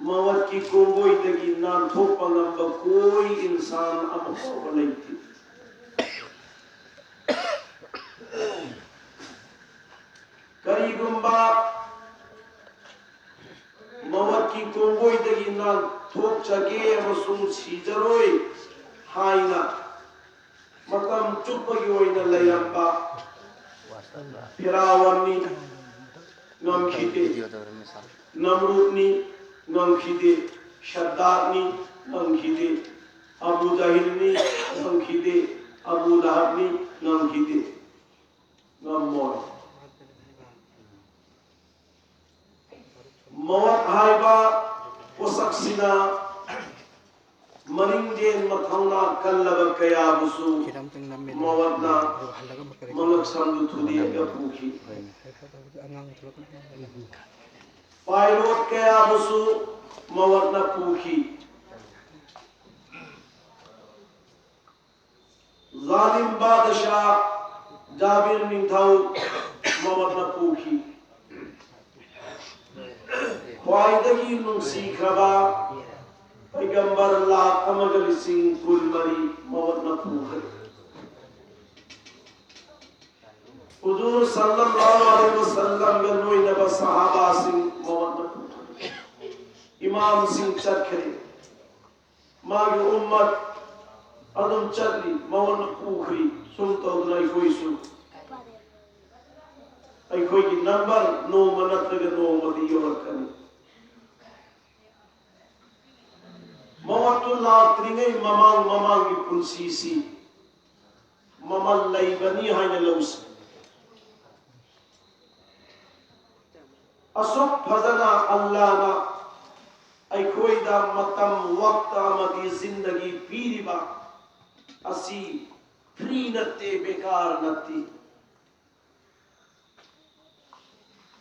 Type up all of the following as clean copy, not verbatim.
mawat ki kongoi dagi nanthokpa ngamba koi insan amafawba leite. Karigumba mawat ki kongoi dagi nanthokchage amasung sijaroi haina matam chuppagi oina layamba Firawanni ngamkhide, Namrudni ngamkhide, Shaddadni ngamkhide, Abu Jahilni ngamkhide, Abu Lahabni ngamkhide, ngammoy. Mawat haiba posaksina maringden mathangna kallaba kaya busu mawatna malaksandu thudiya pukhi. Pilot kaya busu mawatna pukhi. Zalim Badashah Jabir Ningthau mawatna pukhi. Khwaidagi nungsi khraba Paigambar Allah Amagari Singh Kulmari mawatna pukhi. Huzur sallallahu alaihi wasallam ganoi naba sahaba sing mawatna pukhi. Imam Singh Chakhri magi ummat adum chadli mawatna pukhi sumtawdna ikhoi ki number no manatlaga no madi yorakani. Mawatullah tringai mamang ki punsisi mamal laibani haina lausi. Asok fazana Allah na aikhoida matam waqta amadi zindagi piriba asi free natte bekar natti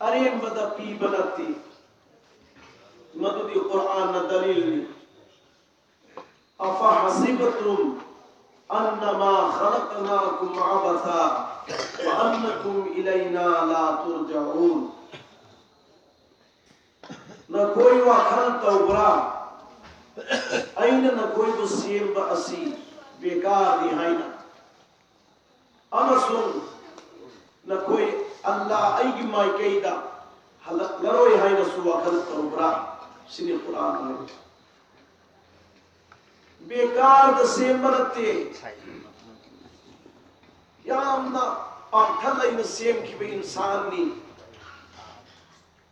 arem bada pi banatti madudi Quran na dalil ni afa hasibtum annama khalaqnakum abatha wa annakum ilayna la turja'un. Na koi wakhal tawbra aina na koi bu sirba asi bekar di haina amasung na koi Allah aigi mai kaida halak laroi haina su wakhal tawbra sini Quran hai bekar da sembarate yamna akhalai na sem ki be insan ni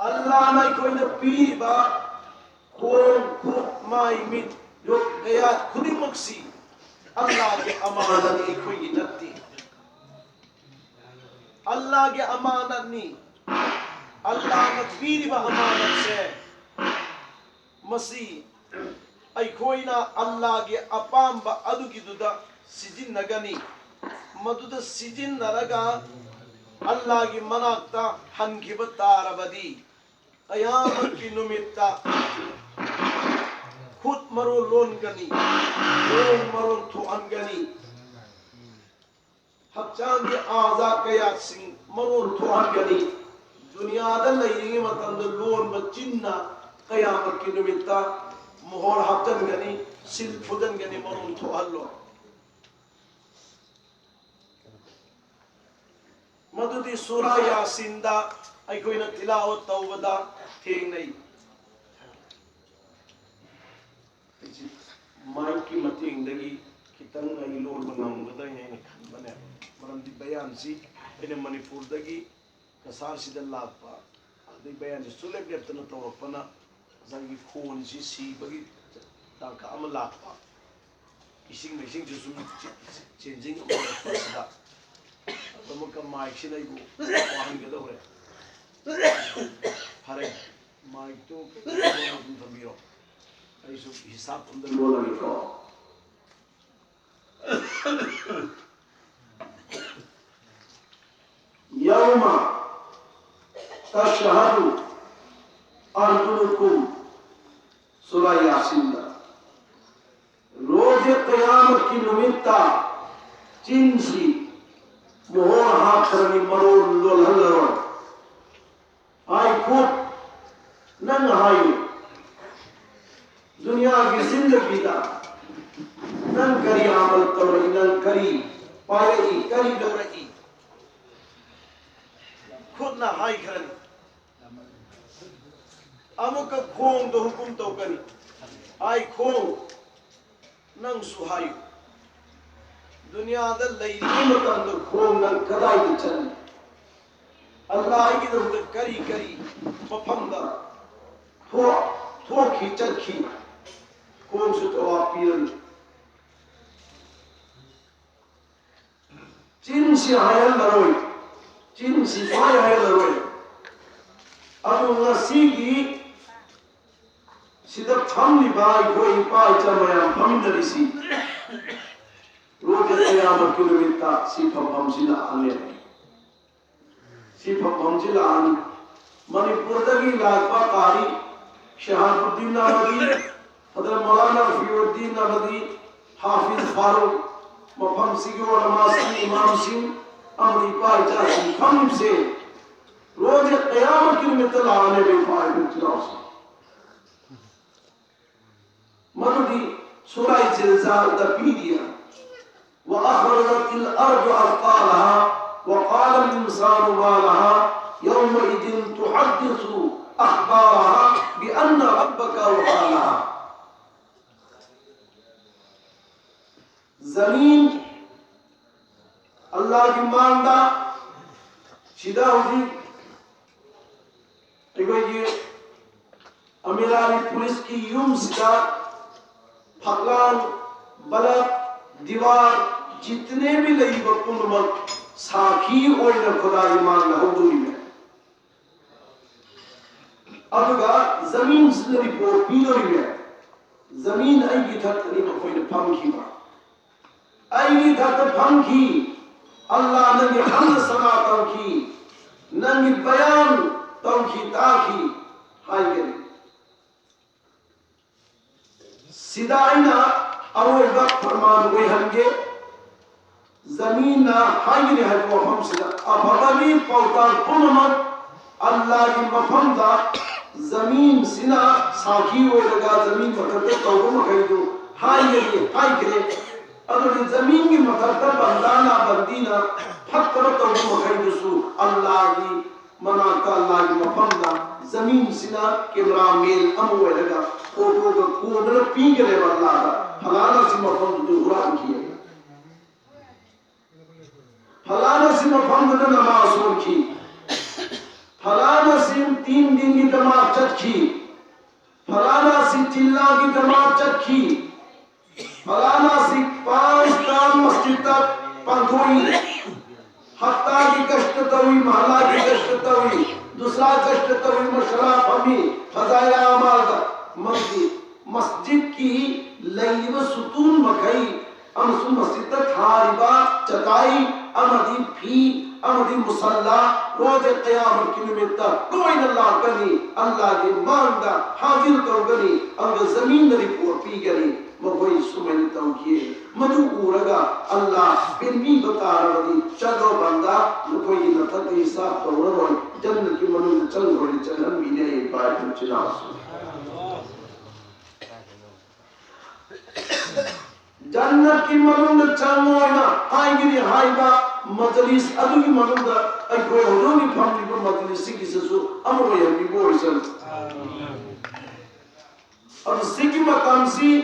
Allah na koy na piba kung mai mit yok kaya kuni magsi Allah ke amana ni koy inatti Allah ke amana ni Allah na piba amana se masi ay koy na Allah ke apamba adugi duda sijin nagani maduda sijin naraga Allah ke manakta hangiba tarabadi Qiyamah ki numitta khud maro lon gani lon maro thuan gani hakchan ki aza kaya sing maro thuan gani dunya da layingi matan da lon bachinna qiyamah ki numitta mohor hakchan gani sil fudan gani maro thuan lo madudi surah yasin da ay koy na tilawat tawbada thing nahi mai ki mating dagi kitang ay lol manam bada yain khanbane maram di bayan si ene manipur dagi kasar sidal lagpa di bayan sulek leptana tawakpana zangi khon si bagi ta ka am lagpa ising jusum changing amala Tamuka mic sila ibu wahan gada hore. Hare mic to thambiro. ꯑꯩꯁꯨ ꯍꯤꯁꯥꯕ ꯑꯝꯗ ꯂꯣꯜꯂꯒꯦꯀꯣ يوم تشهد أرجلكم سورة ياسين روز قیامت کی نمتا چنسی مہور ہاتھ کرنی مرور لولہلرون آئی کھوٹ نن آئی دنیا کی زندگی دا نن کری عمل توڑی نن کری پائے کری لورئی خود نہ ہائی کرنی امو کا کھون دو حکم تو کنی آئی کھون نن سہائی دنیا دا لیلی مکان در کھون نن کدائی دی چلی اللہ کی در کری کری مفہم دا تھوکی چلکی کھون سے تو آپ پیرن چین سی آئین لروئی چین سی فائی آئین لروئی اب نسیگی سیدھا پھم لی بائی کوئی پائی چمایا پھم دری سی روز قیامت کی نمتا سی پھم سیدھا آنے رہی سی پھم سیدھا آنے منی پردگی لاغبہ قاری شہاد الدین نامدی حضرت مولانا رفیع الدین نامدی حافظ فاروق مفہم سیگی علماء سنگ امام سنگ امدی پائی چاہتی پھم سے روز قیامت کی نمتا لانے بے پائی بچناؤ سے مردی سورہ زلزال دا پیدیا وَأَخْرَجَتِ الْأَرْضُ أَثْقَالَهَا وَقَالَ الْإِنسَانُ مَا لَهَا يَوْمَئِذٍ تُحَدِّثُ أَخْبَارَهَا بِأَنَّ رَبَّكَ أَوْحَىٰ لَهَا زمین اللہ کی ماندہ شدہ ہوئی دیکھو یہ امیرالی پولیس کی یوم سدہ پھگلان بلد دیوار جتنے بھی لئی بکن مت ساکھی ہوئی نہ خدا ایمان نہ حضوری میں اب گا زمین سنری پور پیدوری میں زمین ایگی تھا تنیم کوئی نہ پھنکی با ایگی تھا تو پھنکی اللہ ننگی حمد سما تنکی ننگی بیان تنکی تاکی ہائی گری سیدائینا اوہ وقت فرمان ہوئی ہنگے زمین نا ہائی گری ہے وہ ہم سیدہ اب ہمیں پوتار پنمت اللہ کی مفہم دا زمین سنا ساکی ہوئی لگا زمین مطلب توبہ مکھائی دو ہائی گری اگر زمین کی مطلب بندانا بندینا پھکر توبہ مکھائی دو سو اللہ کی مناکا اللہ کی مفہم دا زمین سنا کمرہ میل اموے لگا فوٹو کا کودر پی گرے واللہ دا پھلانا سی مفہم دو قرآن کیے پھلانا سی مفہم دو نماز ہون کی پھلانا سی 3 دن کی جماعت چت کی پھلانا سی چلا کی جماعت چت کی پھلانا سی 5 دام مسجد تک پنکھوئی حتیٰ کی کشت توی محلہ کی کشت توی دوسرا کشت توی مشرف ہمیں فضائل اعمال کا مسجد کی لیب ستون مکھائی امسو مسجد تک حاربہ چکائی امدی پھی امدی مسلح روز قیامت کی نمتا کوئی اللہ کنی اللہ کی ماندہ حاضر تو گنی اگر زمین نری پور پی گنی مگوئی سمجھ توکیے مدو اورگا اللہ پھر بھی بتا رہا دی چلو بندہ کوئی نتت حساب تو روئی جنت کی منو چل روئی چلن بھی نہیں بائی پر چلا سو جنت کی منو چل روئینا آئی گری ہائی با مجلس ادو کی منو دا ای کوئی حضوری پھاملی پر مجلسی کی سسو امروی ہم بھی بوئی سن اب سکی مقام سی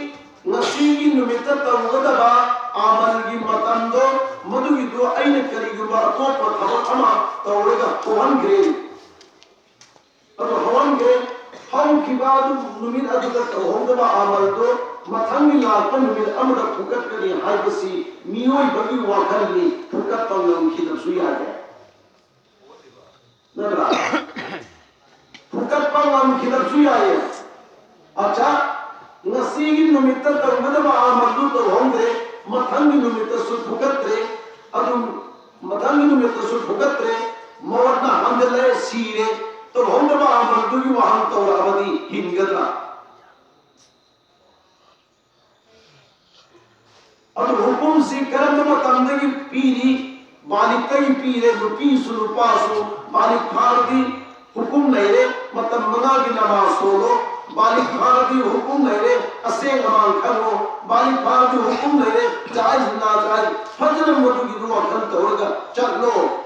نسیگی نمیتا تنغدبا عمل کی مقام دو مدو کی دو این کری گبا تو پر تھوڑا اما توڑگا ہوان گرے اب ہوان گرے ہم کی بعد نمید ادو تغدبا عمل دو مطھنگی لاتا نمید امر پھوکت کری ہائی بسی میوئی بگی واکر لی پھوکت پنگا ان کی نفسوی آگیا نبرا پھوکت پنگا ان کی نفسوی آگیا اچھا ꯉꯁꯤꯒꯤ ꯅꯨꯃꯤꯠꯇ ꯇꯧꯒꯗꯕ ꯑꯃꯜꯗꯨ ꯇꯧꯍꯧꯗ꯭ꯔꯦ, ꯃꯊꯪꯒꯤ ꯅꯨꯃꯤꯠꯇꯁꯨ ꯊꯣꯛꯀꯠꯇ꯭ꯔꯦ, ꯑꯗꯨꯝ ꯃꯊꯪꯒꯤ ꯅꯨꯃꯤꯠꯇꯁꯨ ꯊꯣꯛꯀꯠꯇ꯭ꯔꯦ, ꯃꯣꯠꯅ ꯍꯟꯖꯤꯜꯂꯦ, ꯁꯤꯔꯦ, ꯇꯧꯍꯧꯗꯕ ꯑꯃꯜꯗꯨꯒꯤ ꯋꯥꯍꯪ ꯇꯧꯔꯛꯑꯕꯗꯤ ꯍꯤꯡꯒꯗ꯭ꯔꯥ? ꯑꯗꯨ ꯍꯨꯀꯨꯝꯁꯤ ꯀꯔꯝꯕ ꯃꯇꯝꯗꯒꯤ ꯄꯤꯔꯤ? ꯕꯥꯂꯤꯛꯇꯒꯤ ꯄꯤꯔꯦ, ꯅꯨꯄꯤꯁꯨ ꯅꯨꯄꯥꯁꯨ ꯕꯥꯂꯤꯛ ꯐꯥꯔꯗꯤ hukum leire, matam managi namaz solo, balik bharadi hukum leire, aseng amal khango, balik bharadi hukum leire, jaiz na jaiz, fajr madugi duwa khan tawrga, chalo,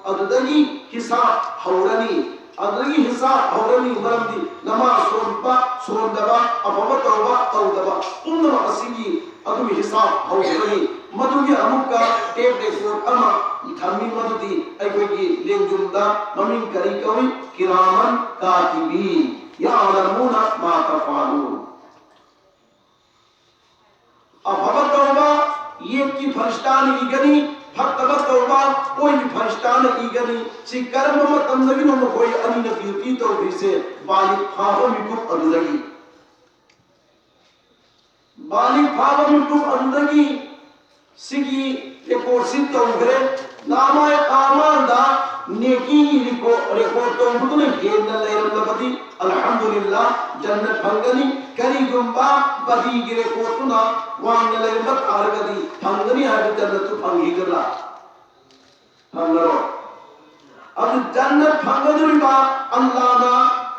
adudagi hisab haurani, adudagi hisab haurani maramdi, namaz sondaba, afaba tawba, umma asigi, adumi hisab haurani, madugi amukka, tape record ama, thami madudi, aikogi lengjumda, mamin kari kawi, kiraman katibin, ya'lamuna ma taf'alun. Afaba tawba, ye ki farishtan igani, fattaba tawba, koi ki farishtan igani, si karma matam nabi no koi ani na beauty tawbi se, balik phaba mikub adudagi. Balik phaba mikub adudagi, sigi record tawgre, namay amanda, neki record tawgre hedna layram labadi, alhamdulillah, jannat bhangani, kari gumba, badi gire kotuna, wang layram argadi, bhangani hadi jannatu bhangi gala. Bhangaro. Ab jannat bhangaduriba, Allah na,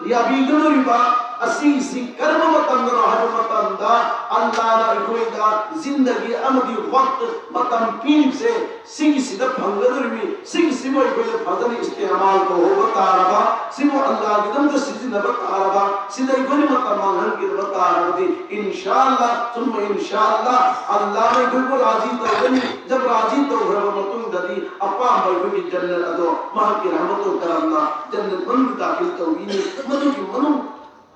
yabiduriba, asisi karma matandana hadi matanda, Allah na ikoida, zindagi amadi waqt matam pin se, sing sida bhangadurimi, sing simo ikoida bhagani istiamal ko hoga taraba, simo Allah gidam da sidi nabat taraba, sida ikoni matam mangan ki nabat tarabadi, inshallah, summa inshallah, Allah na ikoida raji tawgani, jab raji tawgara matung dadi, appa ikoida jannat ado, mahaki rahmatu karamna, jannat band dakhil tawgini, manu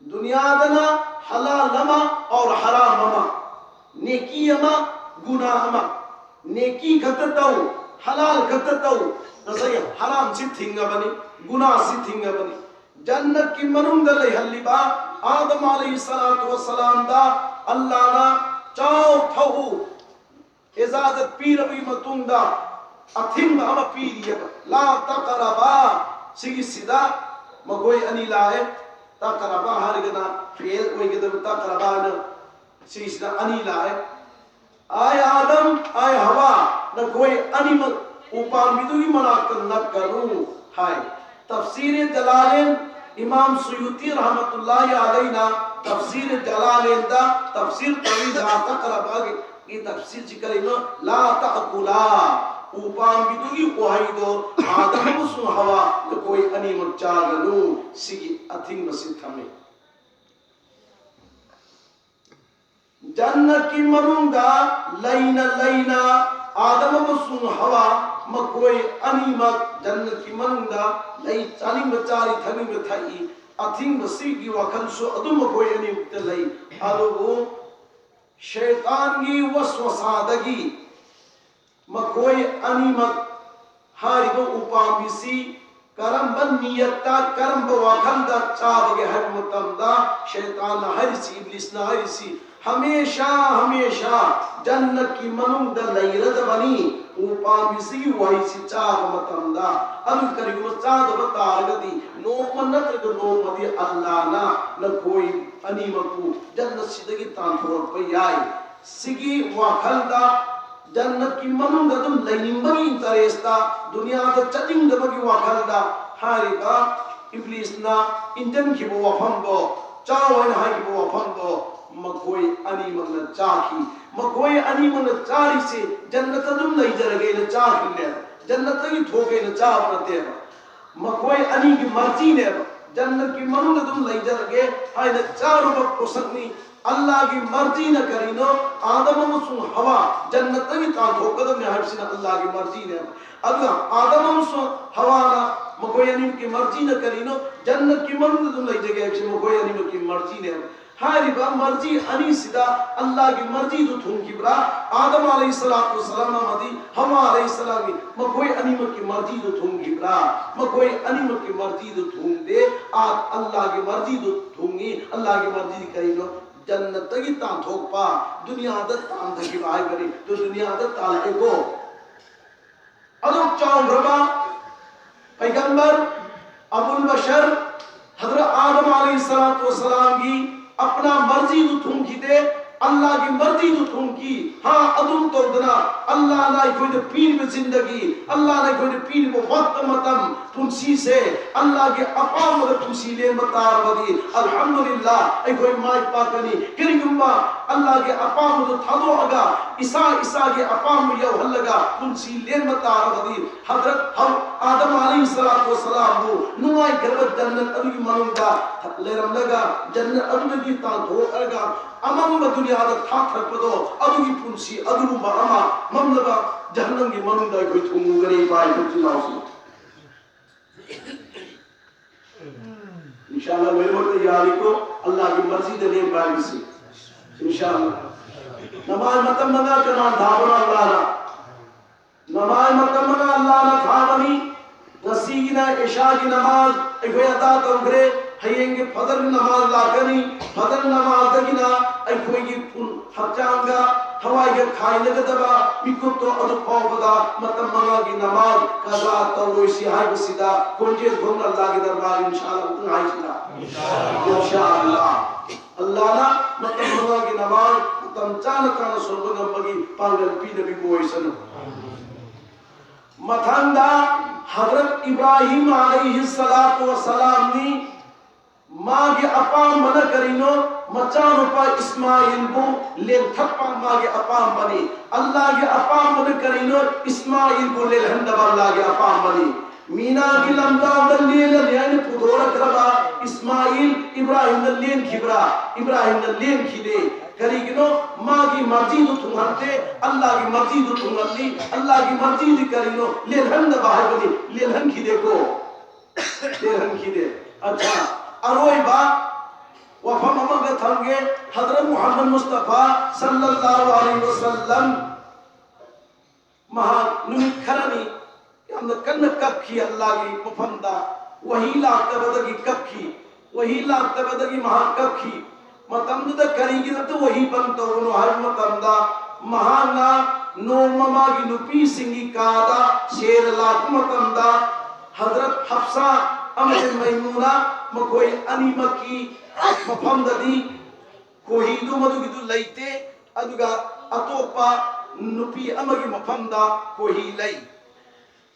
دنیا دنا حلال اما اور حرام اما نیکی اما گناہ اما نیکی کتتاو حلال کتتاو نسای حرام سی تھنگا بنی گناہ سی تھنگا بنی جنت کی منون دلی حلی با آدم علیہ السلام دا اللہ نا چاو تھو اجازت پیر ابھی متون دا اتھنگ اما پیری لا تقربا سigi sida magoi ani lae ta karaba harigana fail koi gedam ta karaba na sigi sida ani lae ay adam ay hawa na koi ani ma upam bidu gi manakan na karu hai tafsir jalalain imam suyuti rahmatullahi alayna tafsir jalalain da tafsir tawil la taqraba ki tafsir jikarino la taqula upam bidugi kohaido adam musun hawa to koi ani machaganu sigi athing masithame jannat ki manunda laina adam musun hawa makoi ani ma jannat ki manunda lai chali machari thami me thai athing masigi wakhan so adum koi ani mutlai alugo shaytan gi waswasadagi مکوئی انیمت ہاریدو اپامیسی کرم بن نیتا کرم بواکھندہ چاہدگے حکمتم دا شیطان ہرسی ابلیس نہ ہرسی ہمیشہ جنت کی منم دا لیرد بنی اپامیسی وحیسی چاہدمتم دا اب کریم چاہد بتارگدی نوم نترگ نوم دی اللہ نا کوئی انیمتو جنت سیدگی تانتور پہ آئی سگی واکھندہ جنت کی منم دم لینبگی انتریستا دنیا دا چتنگ دبگی واکھلدا ہاری با ابلیس نا انجن کی بو وفندو چاوین ہائی کی بو وفندو مکوئی انی من چاکی مکوئی انی من چاری سے جنت دم لئی جرگے نا چاکی لے جنت کی تھوکے نا چاہ بنتے با مکوئی انی کی مرضی نے با جنت کی منم دم لئی جرگے ہائی نا چارو با پسکنی اللہ کی مرضی نہ کرینو آدم مسن ہوا جنت بھی تا دھوکدم نے ہر سن اللہ کی مرضی نے اگر آدم مسن ہوا نہ مکوئی انیم کی مرضی نہ کرینو جنت کی مرضی تم لئی جگہ ہے مکوئی انیم کی مرضی نے ہاری با مرضی انی صدا اللہ کی مرضی تو تھون کی برا آدم علیہ السلام مدی ہوا علیہ السلام کی مکوئی انیم کی مرضی تو تھون کی برا مکوئی انیم کی مرضی تو تھون دے اللہ کی مرضی تو تھونگی اللہ کی مرضی کرینو جنت تگی تان تھوک پا دنیا عادت تان تھکی بائی بری تو دنیا عادت تالے کو ادھوک چاہوں ربا پیغمبر ابو البشر حضرت آدم علیہ السلام کی اپنا مرضی تو تھون کی دے اللہ کی مرضی تو تھون کی ہاں ادھم تو دنا اللہ نہ کوئی دے پین میں زندگی اللہ نہ کوئی دے پین میں وقت متم تنسی سے اللہ کے اپام دے تنسی لے مطار بدی الحمدللہ اے کوئی مائی پاکنی کریم اللہ کے اپام دے تھادو اگا عیسیٰ کے اپام یو حل لگا تنسی لے مطار بدی حضرت آدم علیہ السلام ہو نوائی گربت جنت ابھی منونگا لے رم لگا جنت ابھی کی تان دھو اگا امام دنیا دا تھا پدو ادو کی پنسی ادو با اما مملبا جہنم کی منوں دا کوئی تھونگو گری بائی پنسی ناؤسی انشاءاللہ میرے مرد یاری کو اللہ کی مرضی دے لئے بائی سی انشاءاللہ نماز مطمئن منگا کرنا دھابنا اللہ نا نماز مطمئن منگا اللہ نا دھابنی نسیگنا عشاء کی نماز ایک ادا کرے ہائیں گے فضل نماز لاکنی فضل نماز دگینا ای کوئی گی پھول حجانگا ہوائی گے کھائی لگا دبا بکو تو ادو پاو بدا مطلب منگا کی نماز قضا توڑوئی سیاہی بسیدہ کنجیز بھومن اللہ کی دربار انشاءاللہ اتن آئی سیدہ انشاءاللہ اللہ نا مطلب منگا کی نماز تم چانکانا سربنگم بگی پانگل پی نبی کوئی سنو متھندا حضرت ابراہیم علیہ السلام نے ماں کے اپام بنا کرینو مچانو پا اسماعیل کو لے تھپا ماں کے اپام بنی اللہ کے اپام بنا کرینو اسماعیل کو لے لہندبا اللہ کے اپام بنی مینا کی لمدہ دلیل لینے پودورت ربا اسماعیل ابراہیم دلین کھبرا ابراہیم دلین کھدے کری گنو ماں کی مرضی دو تھنگتے اللہ کی مرضی دو تھنگتی اللہ کی مرضی دی کرینو لے لہندبا ہے بنی لے لہن کھدے کو لے لہن کھدے اچھا اروئی با وفم أمغا تنگے حضرت محمد مصطفیٰ صلی اللہ علیہ وسلم مہا نمت کھرانی ہم کن کب کی اللہ کی مفہم دا وہی لاکتا بدگی کب کی وہی لاکتا بدگی مہا کب کی مطمد دا کری گی تو وہی بنتا انہوں ہر مطمد دا مہا نا نو مما کی نپی سنگی کادا شیر لاک مطمد دا حضرت حفصہ امر میمونہ مکوئی انی مکی مفہم دا دی کوئی دو مدو گی دو لیتے ادوگا اتوپا نپی امگی مفہم دا کوئی لئی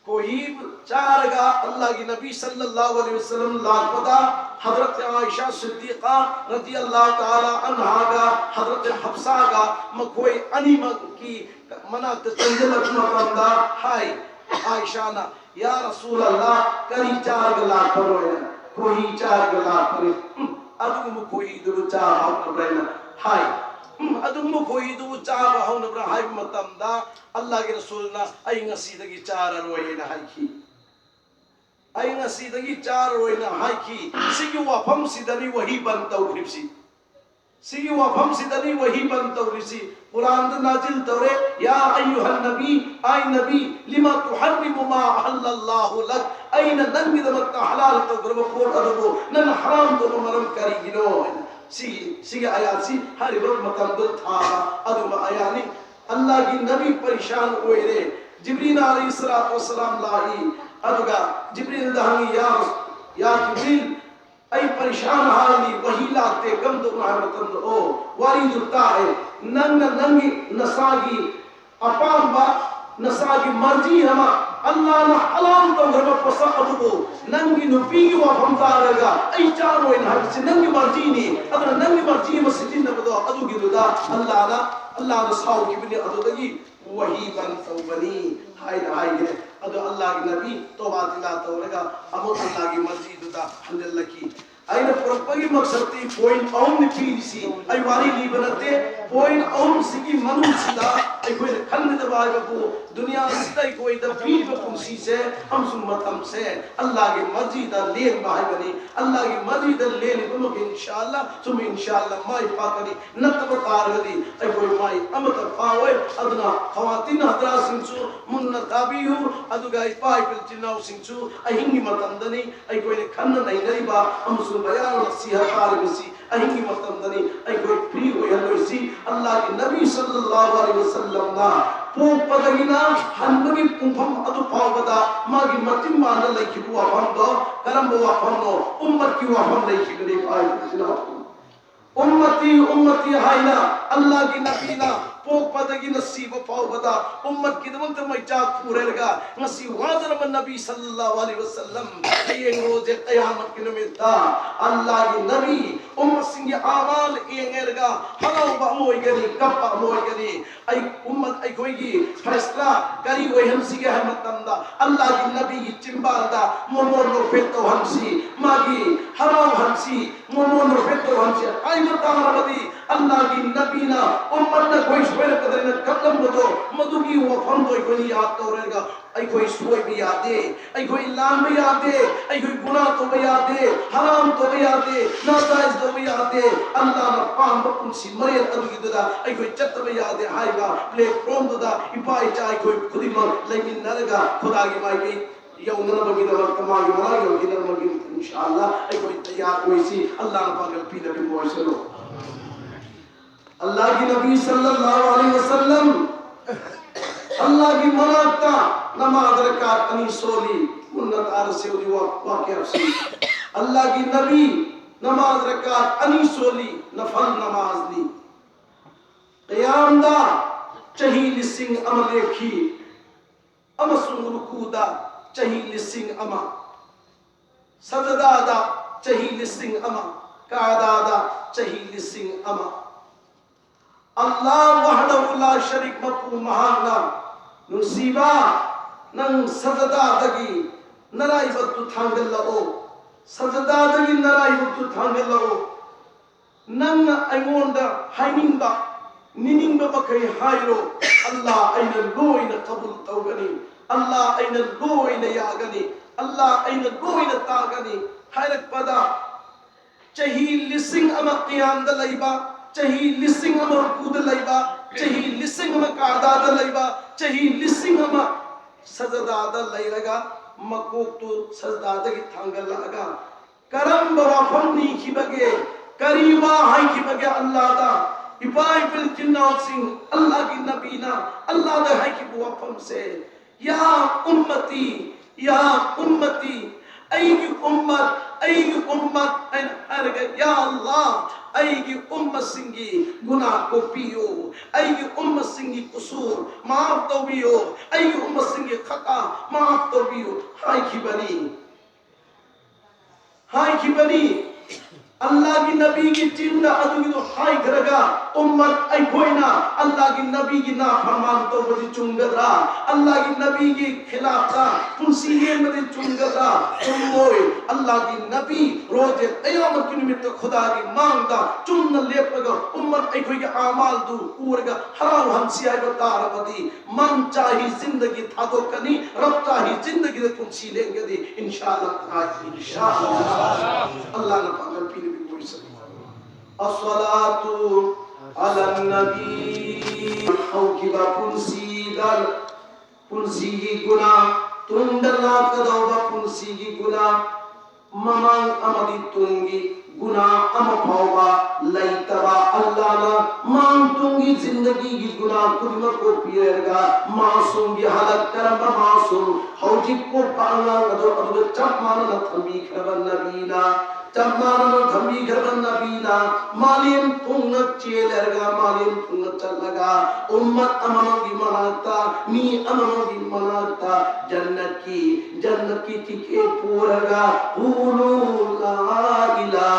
کوئی چارگا اللہ کی نبی صلی اللہ علیہ وسلم لاکتا حضرت عائشہ صدیقہ رضی اللہ تعالی عنہ گا حضرت حفصہ گا مکوئی انی مکی مناکت چنجلت مفہم دا ہائی عائشہ نا یا رسول اللہ کری چارگ لاکھ پر روئے کوئی چارگ لاکھ پر ادو مکوئی دو چار ہاؤ نبرائنا ہائی ادم کوئی دو چار ہاؤ نبرا ہائی مطم دا اللہ کے رسولنا ای نصیدگی چار روئی نا ہائی کی ای نصیدگی چار روئی نا ہائی کی سیگی وفم سیدنی وہی بنتا اکھرب سی سیگی وفم سیدنی وہی بنتا اکھرب سی قرآن دا نازل تورے یا ایوہ النبی آئی نبی لما تحرم ما احل اللہ لک این ننگی دمتا حلال تو گرب پور ادبو نن حرام تو مرم کری گنو سیگی آیات سی ہر وقت مطمدل تھا ادب آیانی اللہ کی نبی پریشان ہوئے رے جبریل علیہ السلام لائی ادگا جبریل دہنگی یا جبریل ای پریشان حالی وہی لاتے کم دو محمد او واری جلتا ہے ننگی نساگی اپام با نساگی مرجی ہما اللہ نا حلام تو گھر پسا ادبو ننگی نفیگی وفم دارگا ای چارو ان حرک سے ننگی مرجی نہیں اگر ننگی مرجی مسجد نبدو ادو گی دا اللہ نا ساو کی بنی ادو دگی وہی بنتو بنی ہائی نہائی گئے ادو اللہ کی نبی توبہ تلاتا ہوگا امو اللہ کی مرجی دا حمد اللہ کی اینا پرپگی مقصد تی پوائنٹ اون نے پیری سی ای واری لی بنتے پوائنٹ اون سکی منو سیدھا ای کوئی کھن دبائی بکو دنیا سیدھا ای کوئی دا پیر بکو سی سے ہم سمت ہم سے اللہ کی مرضی دا لین باہی بنی اللہ کی مرضی دا لین بنو کہ انشاءاللہ تم انشاءاللہ مائی پاکنی نتبت آرگدی ای کوئی مائی امت پاوئے ادنا خواتین حضرات سنسو منتابی ہو ادو گائی پائی پل چناو سنسو ای ہنگی متندنی ای کوئی کھن نہیں نریبا ہم بیان نصیحت طالب سی اہنگی مطمدنی ای کوئی پری ہوئی ہلوئی سی اللہ کے نبی صلی اللہ علیہ وسلم نا پوک پدگینا ہنبگی پنپم ادو پاو بدا ماگی مرتیم مانا لئیکی بوا پھم دو کرم بوا پھم دو امت کی وفم لئیکی بلی پائی بسنا امتی ہائینا اللہ کی نبینا پوک پدگی نصیب پاو بدا امت کی دمت میں چاک پورے لگا نصیب واضر من نبی صلی اللہ علیہ وسلم یہ روز قیامت کی نمتا اللہ کی نبی امت سنگی آمال یہ لگا حلاو با اموئی گری کپا اموئی گری ای امت ای کوئی گی فیصلہ کری ہوئی ہمسی کے حمد تندہ اللہ کی نبی چمبال دا مومون رو فیتو ہمسی ماگی حلاو ہمسی مومون رو فیتو ہمسی آئی مطامر بدی اللہ کی نبینا امت نہ کوئی شویر قدر نہ قدم بدو مدو کی وفم کوئی کوئی یاد تو رہے گا ای کوئی سوئی بھی یاد دے ای کوئی لان بھی یاد دے ای کوئی گناہ تو بھی یاد دے حرام تو بھی یاد دے ناجائز تو بھی یاد دے اللہ نہ پان بکن سی مرید ادو کی ددا ای کوئی چت بھی یاد دے ہائے گا پلے پروم ددا ای چاہے کوئی خودی مر لیکن نہ لگا خدا کی مائی گئی یا انہوں نے بگی دا وقت مائی مائی یا انہوں نے بگی انشاءاللہ ای کوئی تیار کوئی سی اللہ نہ پاگل پی نبی مویسے لو اللہ کی نبی صلی اللہ علیہ وسلم اللہ کی مناکتا نماز رکعت انی سولی منت آرسی ہوئی واقع رسی اللہ کی نبی نماز رکعت انی سولی نفل نماز لی قیام دا چہی لسنگ عمل ایکھی اما سن رکو دا چہی لسنگ اما سجدہ دا چہی لسنگ اما قعدہ دا چہی لسنگ اما اللہ وحدہ لا شریک مکو مہانا نصیبہ نن سجدہ دگی نرائی بطو تھانگل لگو سجدہ دگی نرائی بطو تھانگل لگو نن ایمون دا حینین با نینین با بکری حائرو اللہ این لوئین قبول توگنی اللہ این لوئین یاگنی اللہ این لوئین تاگنی حیرک پدا چہی لسنگ اما قیام دا لائبا چہی لسنگ اما رکوع دا لائبا چہی لسنگ اما قعدہ دا لائبا چہی لسنگ اما سجدہ دا لائلگا مکوک تو سجدہ دا کی تھانگا لگا کرم برا فنی کی بگے کریبا ہائی کی بگے اللہ دا ابائی پل جنات سنگھ اللہ کی نبینا اللہ دا ہائی کی بوا فن سے یا امتی ایگی امت یا اللہ ایگی امت سنگی گناہ کو پیو ایگی امت سنگی قصور معاف تو بیو ایگی امت سنگی خطا معاف تو بیو ہائی کی بنی اللہ کی نبی کی چندہ ادوگی تو ہائی گرگا امت ای کوئینا اللہ کی نبی کی نافرمان تو بجی چنگدرا اللہ کی نبی کی خلاف تا پنسینے مدی چنگدرا چنگوئے اللہ کی نبی روز قیامت کی نمیت خدا کی مانگ دا چنن لیپ لگا امت ای کوئی کے اعمال دو اورگا حرام ہنسی آئے بتار بدی من چاہی زندگی تھا تو کنی رب چاہی زندگی دے پنسی لیں گے دی انشاءاللہ اللہ نے پاگل پینے الصلاة على النبي حوكبا پنسیگی گناہ تندلا کدوبا پنسیگی گناہ ممان امدی تنگی گناہ ام پھوبا لیتبا اللہ نا مان تنگی زندگی کی گناہ کدمہ کو پیرگا معصوم کی حالت کرم معصوم حوجی کو پانا کدو ادو چپ مانا تھمی کھبا نبینا چمانا دھمی گھرن نبینا مالیم تنگت چیلرگا مالیم تنگت چلگا امت امانگی مناتا می امانگی مناتا جنت کی تکے پورگا قولو لا الہ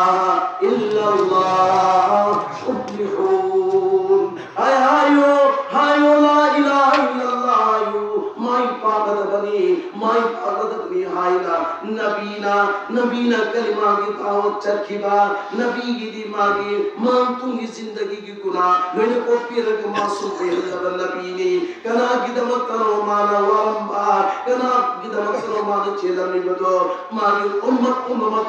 الا اللہ افلحون ہائیو لا الہ الا اللہ مائی پاگت بنی ہائینا نبینا کلمہ کی دعوت چرکھیبا نبی کی دی ماگی مانتونگی زندگی کی گناہ میں کو پیرک معصوم پیرک نبینی کنا کی دمک تنو مانا ورمبا کنا کی دمک تنو مانا چیلمی بدو ماگی امت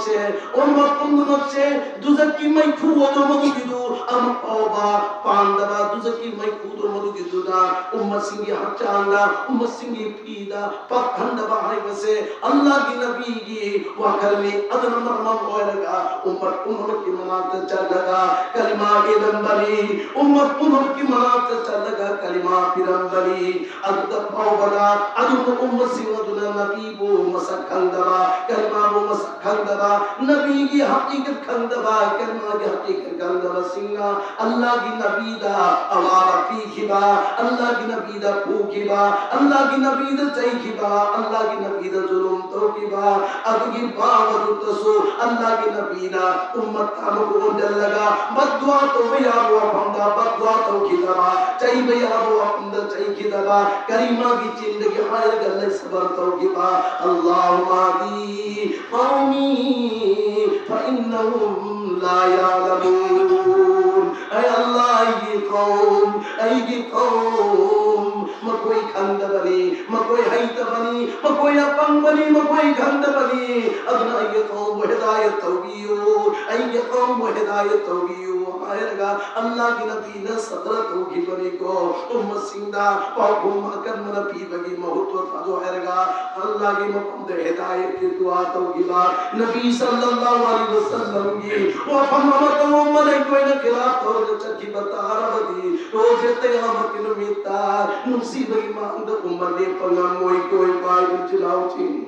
سے دوزکی میں کھوڑو مدو گیدو ام پاوبا پاندبا دوزکی میں کھوڑو مدو گیدو دا امت سنگی حق چاندہ امت سنگی پیدا پاک کھندبا ہائی بسے اللہ کی نبی کی وکرمی ادن مرمان ہوئے لگا امت کی منات چل لگا کلمہ ایدن بلی امت کی منات چل لگا کلمہ پیرم بلی ادن پاو بنا ادن امت سنگھ ادن نبی بو مسک کھندبا کلمہ بو مسک کھندبا نبی کی حقیقت کھندبا کلمہ کی حقیقت کھندبا سنگا اللہ کی نبی دا اوارا پی کھبا اللہ کی نبی دا پو کھبا اللہ کی نبی دا چائی کھبا اللہ کی نبی دا ظلم تو کھبا ادگی باوردو تسو اللہ کی نبینا امت تامکو اندر لگا بددعا تو بیا بوا پھندا بددعا تو کھدبا چاہی بیا بوا پھندا چاہی کھدبا کریمہ کی چندگی حائر گلے صبر تو کھبا اللہم آدی قومی فإنہم لا یعلمون اے اللہ یہ قوم مکوئی کھند بنی مکوئی حیط بنی مکوئی اپن بنی مکوئی کھند بنی ادنا یہ قوم ہدایت توگیو یہ قوم ہدایت توگیو آئرگا اللہ کی نبی نے صدرت ہوگی بنی کو امت سنگدہ پاکو مکن من پی بگی محتو تھا آئرگا اللہ کی مقام دے ہدایت کی دعا توگی با نبی صلی اللہ علیہ وسلم کی وفہمت امت کوئی نکرات اور چکی بتا رب دی روز قیامت کی نمیتا نصیبی ماند امت لے پنگم موئی کوئی پائی چلاو چین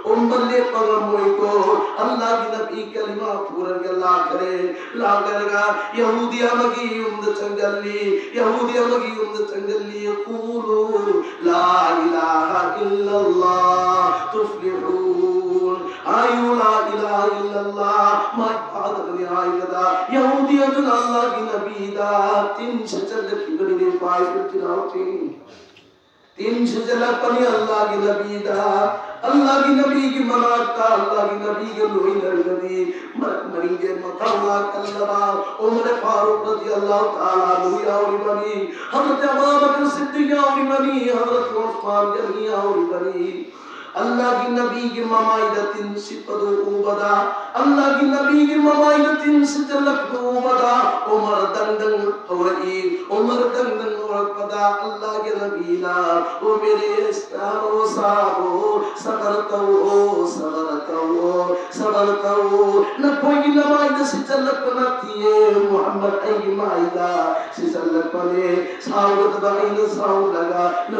امت لے پنگم موئی کو اللہ کی نبی کلمہ پورن کے لا کرے گا یہودیہ مگی امد چنگلی قولو لا الہ الا اللہ تفلحون آئیو لا الہ الا اللہ مائی عبادت نہائی لدا یہودیہ جن اللہ کی نبی دا تین شجر کی بڑی پائی پر چناو تین شجر پنی اللہ کی نبی دا اللہ کی نبی کی مناتا اللہ کی نبی کے لوئی نردی مریج مطلع کلبا عمر فاروق رضی اللہ تعالیٰ لوئی آوری بنی حضرت ابو بکر صدیق آوری بنی حضرت عثمان جنی آوری بنی Allah ki nabi ki mamaidatin sipadu ubada Allah ki nabi ki mamaidatin sitalak ubada Umar dangdang awai Umar dangdang pada Allah ki nabi na o mere staro sabo sabar kau na koi ki namaida sitalak panatiye Muhammad ay maida sitalak pane sawat baina saw laga na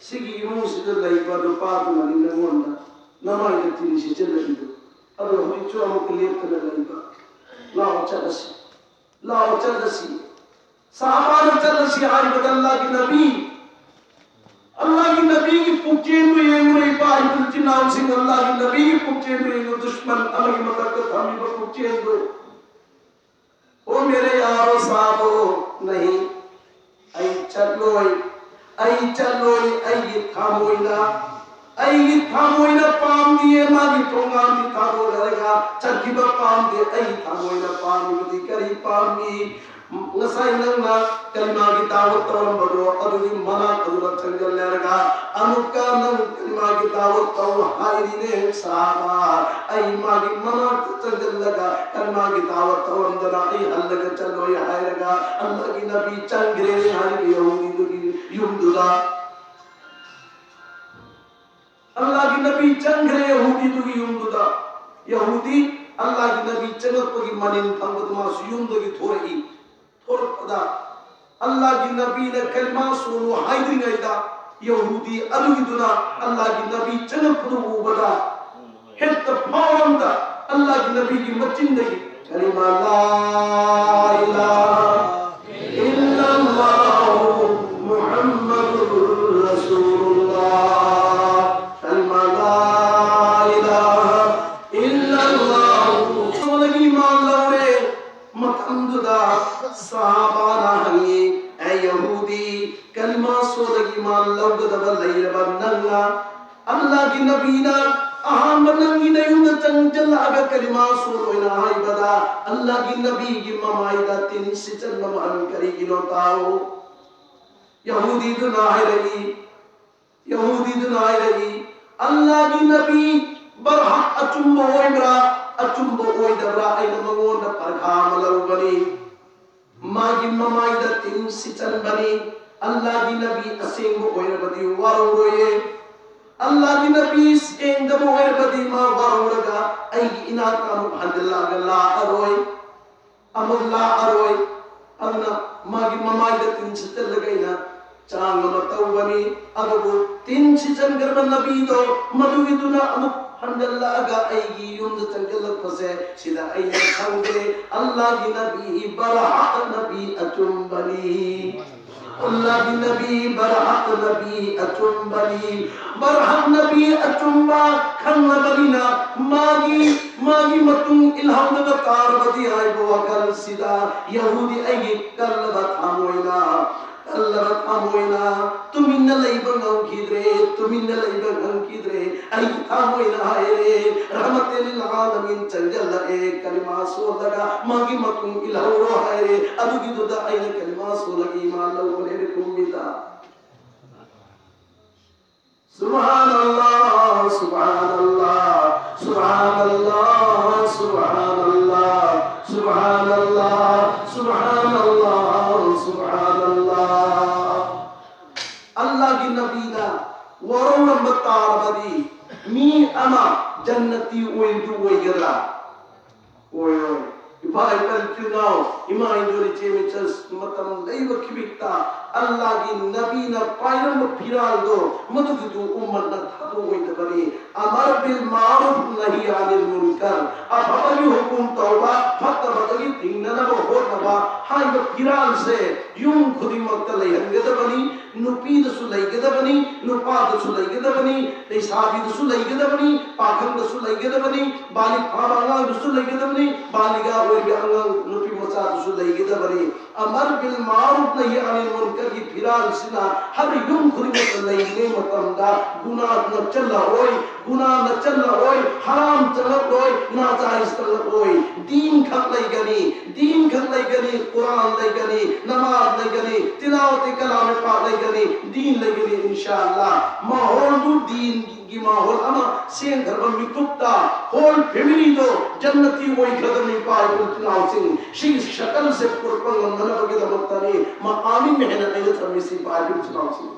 sigi mu sidalla ibadu paatu na ninna ngonda nama ida tin si jella ido ado hoi chua mo clear kana laiba lao chadasi sahaba ne chadasi ai badalla ki nabi Allah ki nabi ki puchen mu ye mu iba ibul jinam sing Allah ki nabi ki puchen mu ye dushman amagi matak thami ba puchen do o mere yaro sahabo nahi ai chaloi ai thamoina pam diye magi thongam di thabo daga chakiba pam de ai thamoina pam di kari pam ni ngasai nangna kalima ki dawat tawam bado adudi mana adura changal lerga anuka nang kalima ki dawat taw hairi ne sahaba ai magi mana changal laga kalima ki dawat tawam dana ai hallaga chalo ya hairaga Allah ki nabi changre hari yahudi yumduda Allah ki nabi changre yahudi tu yumduda yahudi Allah ki nabi changat pagi manin thambat ma yumdu ki thori pada Allah ki nabi ne kalma sunu haidri ngaida yahudi adu ki duna Allah ki nabi changat padu bada het pawanda Allah ki nabi ki machindagi kalima la ilaha illallah Muhammadur Rasulullah kalma la ilaha illallah solagi mallaure matanduda sahaba na hangi ay yahudi kalma solagi mallawda ballayra bannalla Allah ki nabina ahamanangi nayunda changjal aga kalima soloina haibada Allah ki nabi ki mamaida tin sichal maman kari gino tao Yahudi du nahi rahi Allah ki nabi barhaq achumbo oy dabra ay namangonda parkha malaw bani magi mamaida tin sichal bani Allah ki nabi asengo oy badi waroye Allah ki nabi engdamo oy badi ma waroga ay inaka alhamdulillah Allah aroy amalla aroy adna magi mamaida tin sichal lagaina chang matawani abu tin sichal garba nabi do madugiduna amuk alhamdulillah aga aigi yund tangal pase sida ay khangde Allah ki nabi barhaq nabi atumbani Allah ki nabi barhaq nabi atumbani barhaq nabi atumba khanna balina magi matung ilham da kar badi ay bo kal sida yahudi ay kalbat amoina Allah amoina tuminna laibang ang kidre ay amoina haire rahmatil lil alamin chanjalla e kalima solaga magi matung ilawro haire adu gidu da ay kalima solagi malaw ne kumita subhanallah subhanallah subhanallah subhanallah subhanallah subhanallah subhanallah Allah ki nabi na warona batar badi mi ama jannati oy du oy gala oy iba until now ima indori chemichas matam leiba kibikta Allah gi nabi na pairam phiral do madugidu ummat na thadu oidabani amar bil ma'ruf nahi anil munkar abagi hukum tauba fatabagi tingnana bo hodaba haiba phiral se yung khudimakta leihangedabani nupi da su leigedabani nupa da su leigedabani leisabi da su leigedabani pakhang da su leigedabani balik phabanga da su leigedabani baliga oibi angang nupi macha da su leigedabani amar bil ma'ruf nahi anil munkar ki phiral sina har yung khudimakta leine matamda guna na challa oi haram challa oi najais challa oi din khak leigani quran leigani namaz leigani tilawat kalam pak leigani din leigani inshallah mahol du din gi mahol ama seng dharma mikupta whole family do jannati oi khadami pai kultinaw sing shi shakal se purpang manabagi damatani maqami mehnat ay thamisi pai kultinaw sing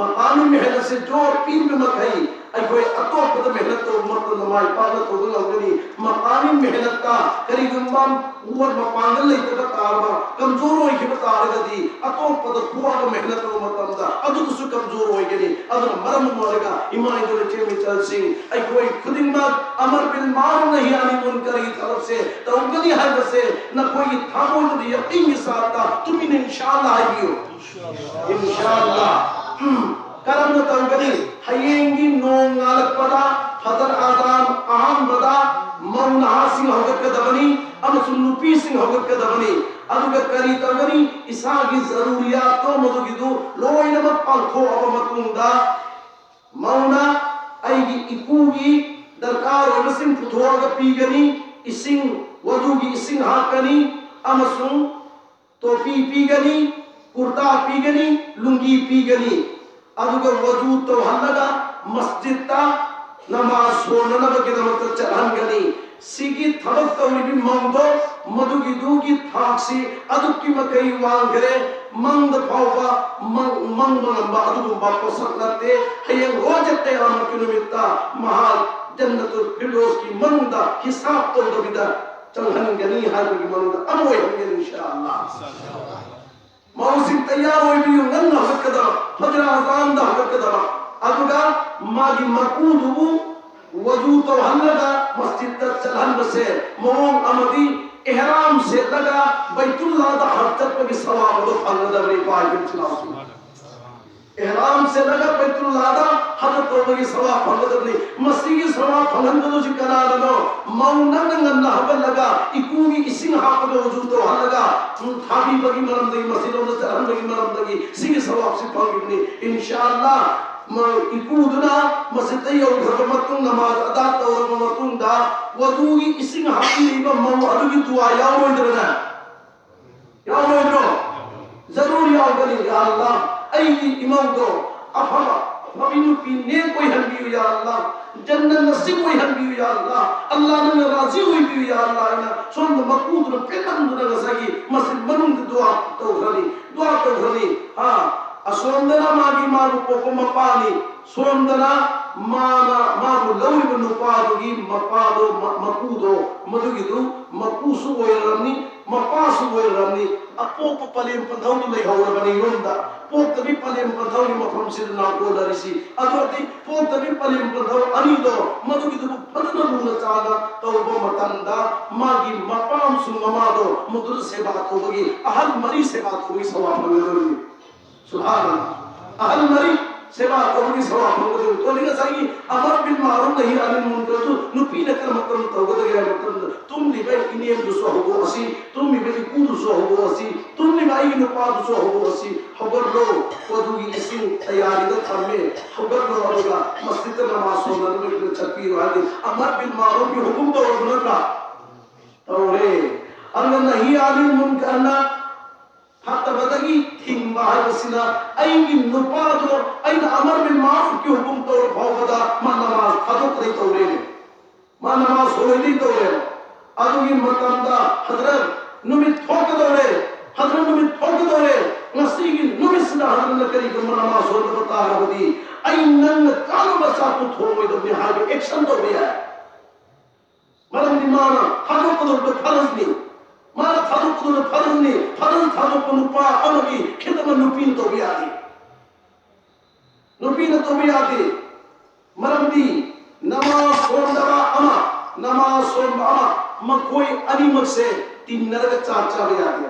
maqami mehnat se jor pin me makai ay koi atop pada mehnat to mat namai pala to ngani maqami mehnat ka kari gumbam uwar mapangal lay ta tarba kamjor hoy ki batar gadi atop pada kuwa ka mehnat to matamda adu su kamjor hoy gani adu maram molega imai do chemi chal sing ay koi khudin ma amar bil ma'ruf nahi anil munkar ki taraf se tawgani hai base na koi thamo do yaqin ke sath ta tumi ne inshallah aiyo inshallah karam na tawgani hayengi nong ngalak pada hadar adam aham bada mauna sing hogat kadabani amasun nupi sing hogat kadabani aduga kari tawgani isagi zaruriyat to modugidu loina mat paltho abamatunda mauna aigi ikugi darkar onasim puthoga pigani ising wadugi ising hakani amasun topi pigani kurta pigani lungi pigani aduga wadu to halaga masjid ta namaz honana bagidamata charangani sigi thabak tawni bi mangdo madugi dugi thaksi adukki makai wangre mangd phawba mangba adugu bappo saknate hayang rojatte amakinomitta mahal jannatul firdaus ki mangda hisab to dobida changhangani harbi mangda amoy hangani inshallah mausim tayyar hoy bi nganna hakada fajr azan da hakada aduga magi makudu wadu to halaga masjid ta chalan base mom amadi ihram se laga baitullah da hajjat pe sawab do fangada ri pai bitlaw ihram se laga baitullah da hajjat to pe sawab fangada ni masjid ki sawab fanganda do jikana no mauna nganna halaga ikugi ising hakado wadu to halaga thabi bagi maram dagi masjid do chalan bagi maram dagi sing sawab se fangibni inshallah ma ikuduna masjid yo ghamatung namaz ada tawramatung da wadugi ising hakiliba mau adugi dua yawoidrona zarur yawgali ya allah ay imam do afala mabinu pinne koi hanbiyu ya allah jannat nasib koi hanbiyu ya allah allah na razi hoibiyu ya allah ina son makuduna penam duna sagi masjid manung dua tawrani ha asondana magi maru poko mapani sondana mana maru lawi benu padugi mapado makudo madugidu makusu oiramni mapasu oiramni apok palem pandhaw ni hawra bani yonda pok tabi palem pandhaw ni mafam sirna ko larisi adoti pok tabi palem pandhaw anido madugidu padana luna chana tawba matanda magi mapam sungamado mudur seba tobagi ahal mari seba tobi sawab nagari subhanallah ahal mari seba tobi sawab nagari to linga sagi amar bil ma'ruf nahi anil munkar tu nupi na kar matam tawgada gaya matam tum ni bai iniyam du so hobo asi tum ni bai kudu so hobo asi tum ni bai nu pa du so hobo asi hobar ro kodugi isin tayari da thamme hobar ro aruga masjid namaz so na me chakki wali amar bil ma'ruf ki hukum to orna tawre anna nahi anil munkar na hatta badagi thing bahar wasina ayi nupado aina amar bil ma'ruf ki hukum to bhawada man namaz thadok dei tawre man namaz hoy dei tawre adugi matanda hadrat numit thok dore nasigi numisna hadrat kari ko man namaz hoy bata rabdi ainan kalu basa tu thoy do bihar action do biya maram di mana thadok do faraz ni ꯑꯗꯨꯅ ꯐꯔꯝꯅꯤ ꯐꯔꯝ ꯊꯥꯗꯣꯛꯄ ꯅꯨꯄꯥ ꯑꯃꯒꯤ ꯈꯤꯇꯪ ꯅꯨꯄꯤꯅ ꯇꯧꯕ ꯌꯥꯗꯦ ꯅꯨꯄꯤꯅ ꯇꯧꯕ ꯌꯥꯗꯦ ꯃꯔꯝꯗꯤ ꯅꯃꯥꯖ ꯁꯣꯟꯗꯕ ꯑꯃ ꯅꯃꯥꯖ ꯁꯣꯟꯕ ꯑꯃ ꯃꯈꯣꯏ ꯑꯅꯤꯃꯛꯁꯦ ꯇꯤꯟꯅꯔꯒ ꯆꯥꯛ ꯆꯥꯕ ꯌꯥꯗꯦ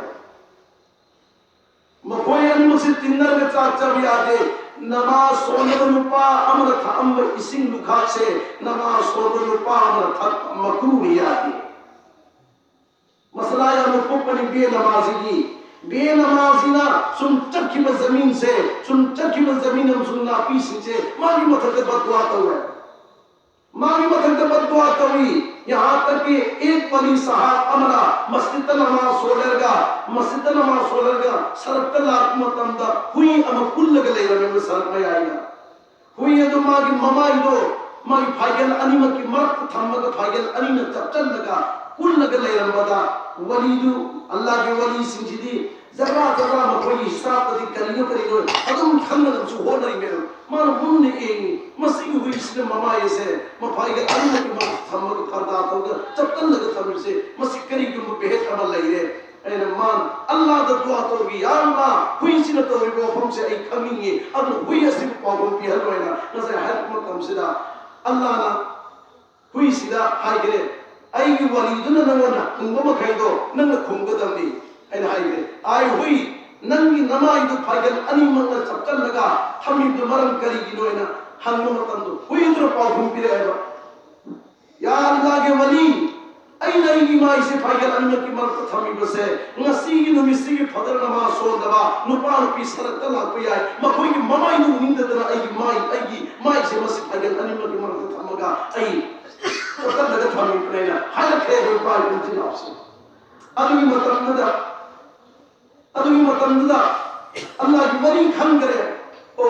مکھوئی انمک سے تندر میں چاک چاپ یادے نماز سونے نپا امر تھا امر اسنگ لکھا سے نماز سونے نپا امر تھا مکروح یادے مسئلہ یا مکوپنی بے نمازی کی بے نمازی نا سن چکی میں زمین سے سن چکی میں زمین ہم سننا پیسی سے ماں کی مطلق بدعا تو ہے ماں کی مطلق بدعا تو ہوئی یہاں تک کہ ایک ولی صاحب امرہ مسجد نماز سولرگا سرکت اللہ مطمدہ ہوئی اما کل لگا لے رہے میں سرک میں آئی گا ہوئی ہے تو ماں کی ممائی دو ماں کی بھائیل انیمہ کی مرد تھامگا بھائیل انیمہ چپچن لگا کل لگا لے رہے بدا ولی دو اللہ کے ولی سنجی دی ذرا مکوئی حساب تا دی کریو ادم کھنگا نمسو ہو نہیں میرے مانا من نے اینی مسیح ہوئی اس نے ممائی سے مفائیل انیمہ کی مرد تھامگا کردات ہوگا چپچن لگا تھامگا سے مسیح کری کیوں بہت عمل لئی رہے اے مان اللہ دا دعا تو گی یا اللہ ہوئی سینہ تو گی وہ ہم سے ای کھمیں گے اب ہوئی اسی کو پاگوں کی حل ہوئے نا نظر حکمت ہم سیدھا اللہ نا ہوئی سیدھا ہائی گرے ای ولیدنا نوانا ننگو مکھائی دو ننگ کھنگا دم دی این ہائی گرے آئی ہوئی ننگی نمائی دو پھائیگل انی منگا چپچن لگا ہمیں دو مرم کری گی نوئے نا ہنگو مطن دو ہوئی در پاگوں پی رہے با یا اللہ کے ولی این ایگی مائی سے پھائیگل انیہ کی مرکت ہمیں بسے نسیگی نمیسیگی فضل نماز سول دبا نپان پی سرک تلہ پی آئے مکھوئی کی ممائی نو نیند دنا ایگی مائی سے مسیح پھائیگل انیہ کی مرکت ہمگا ای چکر لگت ہمیں پرینا حیلت ہے ہوئی پائی کنچی ناف سے ادوی مطمدہ اللہ کی ولی کھن کرے او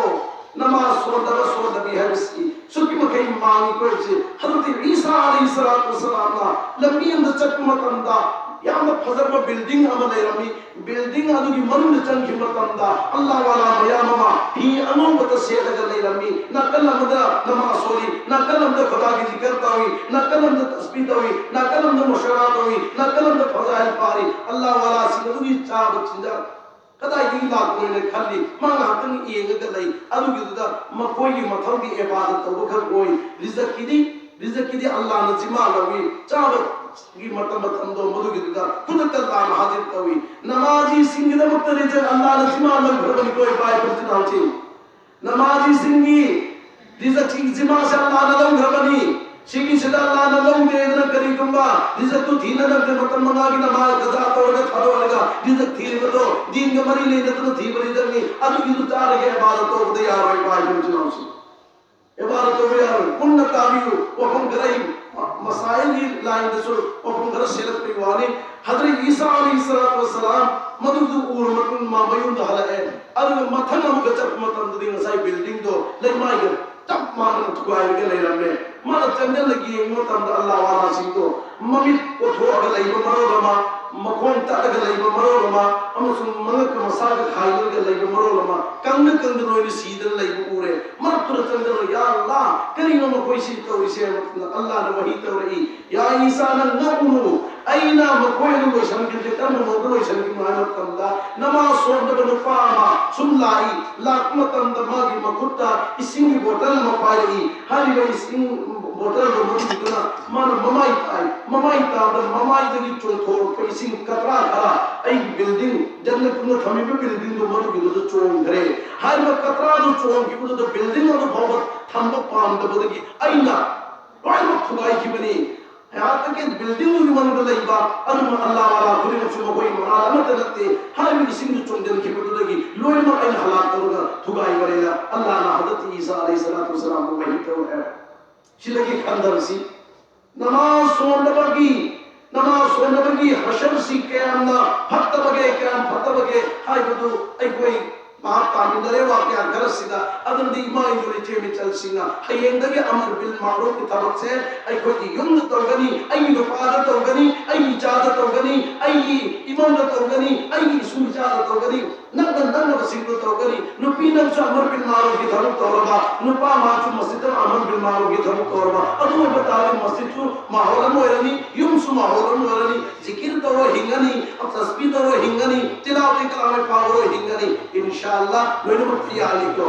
نماز سول دبی ہے بس کی سکی مکھئی مانگی کوئی سے حضرت عیسیٰ علیہ السلام لمبی اندر چک مطمدہ یا اندر فضر میں بلڈنگ عمل ہے رمی بلڈنگ ادو کی من چنگ کی مطمدہ اللہ والا میامما ہی انو بتسیہ لگر لئی رمی نہ کلم دا نماز سولی نہ کلم دا خدا کی ذکرتا ہوئی نہ کلم دا تسبیح ہوئی نہ کلم دا مشورات ہوئی نہ کلم دا فضائل پاری اللہ والا سنگو کی چاہ بچنجا کدا یہ لاکھ نے کھلی مانگا ہتن یہ گل لئی ادو کی دا مکوئی متھو کی عبادت تو بکھر کوئی رزق کی دی اللہ نے ذمہ لوی چاہ کی مرتبہ اندو مدو کی دا خود اللہ نے حاضر کوئی نمازی سنگ دے مقتدی اللہ نے ذمہ لوی گھر کوئی پائے پرچنا ہوتی نمازی سنگی رزق کی ذمہ سے اللہ نے لوگ گھر بنی سنگی سے اللہ نے لوگ دے ادنا کری کمبا رزق تو تھی نہ دے مطلب منگا کی نماز قضا توڑے تھڑو لگا رزق تھی تو دین کے مری لے تو تھی بری درنی ادو کی تو چاہ رہے عبادت تو دے آ رہے پائے پرچنا ہوتی عبادت تو دے آ رہے کن تابیو وحم کرائیم مسائل کی لائن دسو وحم کر سیرت پیوانی حضرت عیسیٰ علیہ السلام مدد اور مکن ما بیون دہلا ہے ادو متھن ہم گچپ مطلب دی نسائی بلڈنگ دو لئی مائی گر تب مانا تکوائی لگے لئی رمے مانا چندے لگی موتم دا اللہ والا سی تو ممید کو تھو اگر لئی بمرو رما مکھون تا اگر لئی بمرو رما ہم سن منک مساق کھائی لگے لئی بمرو رما کند روئی سیدن لئی بمورے مرد تر چندے لگے یا اللہ کریم مکوئی سی توری سے اللہ نے وحی توری یا عیسیٰ نگنو اینا مکوئی لگو شنکل کے تم مدلوئی شنکل محمد تمدا نماز سورد بن فاما سن لائی لاکمتن دماغی مکھتا اسنگی بوٹل مپائی ہری بھائی اسنگ بوٹل مپائی مانا ممائی تائی چون تھوڑ کوئی اسنگ کترا کھرا ای بلڈنگ جنگ کنگا تھمی پہ بلڈنگ دو مدو کی دو چون گھرے ہر میں کترا دو چون کی دو بلڈنگ دو بہت تھمبا پام دو بدگی اینا روئی وقت خدای کی بنی یہاں تک کہ بلڈنگ کی من بلائی با انم اللہ والا خلی نفسو مکوئی معالمت لگتے ہر بھی اسنگ دو چون دن کی بدگی لوئی میں این حالات کرو گا خدای بنے گا اللہ نے حضرت عیسیٰ علیہ السلام کو وحی کرو ہے چلگی کھندر سی نماز سونے بگی حشر سی قیامنا پھت بگے ہائی بدو ای کوئی بات تعمیر درے واقعہ گرس سیدھا ادن دی ایمان جو لیچے میں چل سینا ہائیین دگے امر بالمعروف کی طرف سے ای کوئی یمد توگنی ای نفادت توگنی ای اجازت توگنی ای ایمان توگنی ای سوجادت توگنی nang singdo tawgani nupi nang sa amar bil ma'ruf ki tharu tawraba nupa ma chu masjid amar bil ma'ruf ki tharu tawraba adu batali masjid chu maholam moirani yum su maholam moirani zikir tawo hingani tasbih tawo hingani tilawat kalam pawo hingani inshallah loinu mati ali ko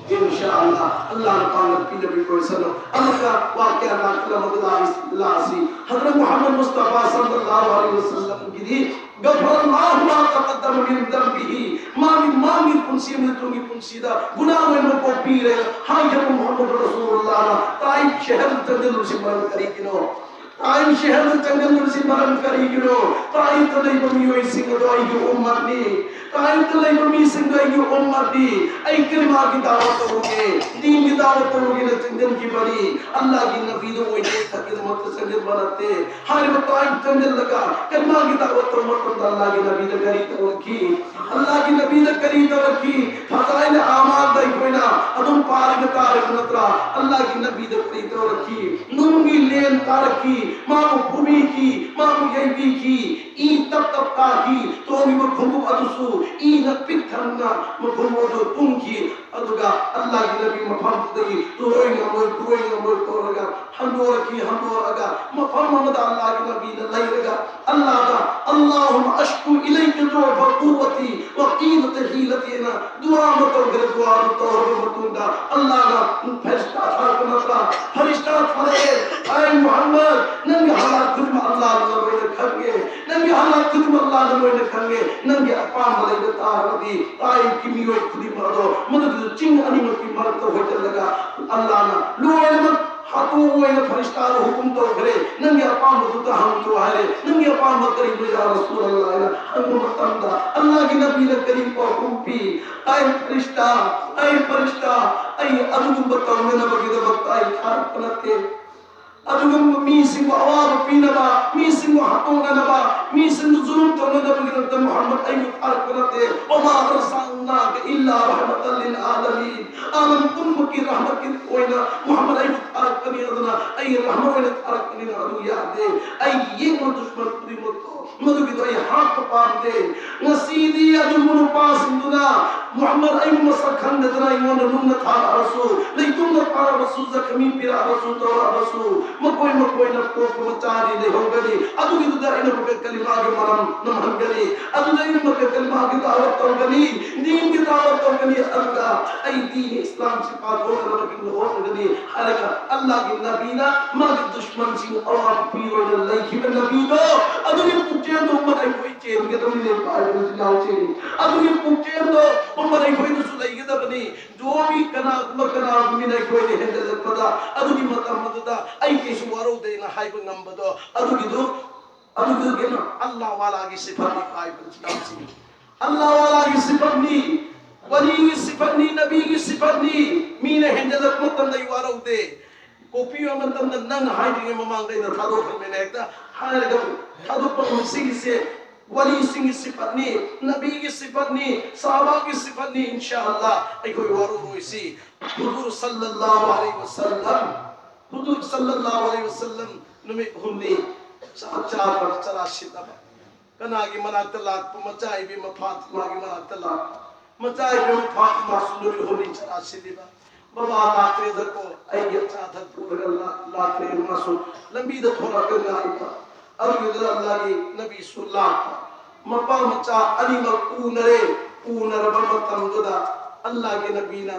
inshallah Allah taala pila bi ko sano Allah waqia Allah kalam lasi Hazrat Muhammad Mustafa sallallahu alaihi wasallam gidi غفر الله ما تقدم من ذنبه ما من punsi metungi punsida guna men ko pire hai jab Muhammad Rasulullah taib shehar tangal simran kari kino taib shehar tangal simran kari kino taib talai bami oi sing doi yu ummat ni taib talai bami sing doi yu ummat ni ai kalma ki dawat hoge deen ki dawat hoge na tangal ki bari Allah ki nabi do oi thakir mat sangal banate har taib tangal laga kalma ki dawat hoge Allah ki nabi da kari tawaki Allah ki nabi da kari tawaki fadail amal da ikoina adum parag tarik natra Allah ki nabi da kari tawaki nungi len taraki ma bhumi ki ma yebi ki I tap ka ki to mi mo khumbu adusu I na pithanna mo khumbu do tunki aduga Allah ki nabi mo pham dagi doinga mo toraga handora ki handora mo pham da Allah ki nabi na lairaga Allah da Allahumma ashku ilayka du'a quwwati wa qilata hilatina du'a mo to gre du'a to matunda Allah na farishta farishta fare ay Muhammad nang halat khudma Allah na loine khange nang halat khudma Allah na loine khange nang apam balai ta radi ay kimi oi khudi maro madad ching ani mo ki marto hotel laga Allah na loine hatu oina farishta ro hukum to gre nang apam duta ham to hare nang apam kari do ya Rasulullah ina hum matanda Allah ki nabi na karim ko kumpi ay farishta ay adugum bataw na bagida batai khar panate adugum mi sing awar pinaba mi sing hatonga naba mi sing zulum to na bagida Muhammad ay khar panate wa ma arsalnaka illa rahmatan lil alamin aman kun ki rahmat ki oina Muhammad ay khar panadana ay rahmat ay khar panina adu ya de ay yeng dushman puri motto madu ki ay hak paande nasidi adu munu pasinduna Muhammad ay masakhan nadana imon nunna tha rasul leitum na tha rasul zakami pira rasul to rasul makoi na ko machari le hogani adu ki da ina ko kalima ge maram nam hangani adu da ina ko kalima ge dawat to gani deen ki dawat to gani Allah ay deen islam se paat ho na ki ho gani halaka Allah ki nabi na mag dushman sing awar piro na lai ki nabi do adu ki puche do ummat ay koi chen ge to le pa adu lao chen adu ki puche do ummat ay koi do sulai ge da bani do bi kana mi na koi ne hendal pada adu ki matam da ay ke suwaro de na hay ko ngambado adu ki ge na Allah wala ki sifat ni kai ban Allah wala ki sifat ni wali ki sifat ni nabi ki sifat ni mi na hendal matam da yuwaro de kopi wa matam da nan hay ni mamang de na thado khal me na ekta hay ga thado pa sing se wali sing ki sifat ni nabi ki sifat ni sahaba ki sifat ni inshallah ay ko yuwaro roisi Huzur sallallahu alaihi wasallam numi humni cha par chara shitaba kana gi manak talak pumachai bi mafat ma gi manak talak machai bi mafat ma sunuri humni chara shitiba baba latre dako ay cha thak pura latre masu lambi da thora kana ita aru yudra Allah gi nabi sallallahu mapa macha ali ma unare barmatam da Allah gi nabina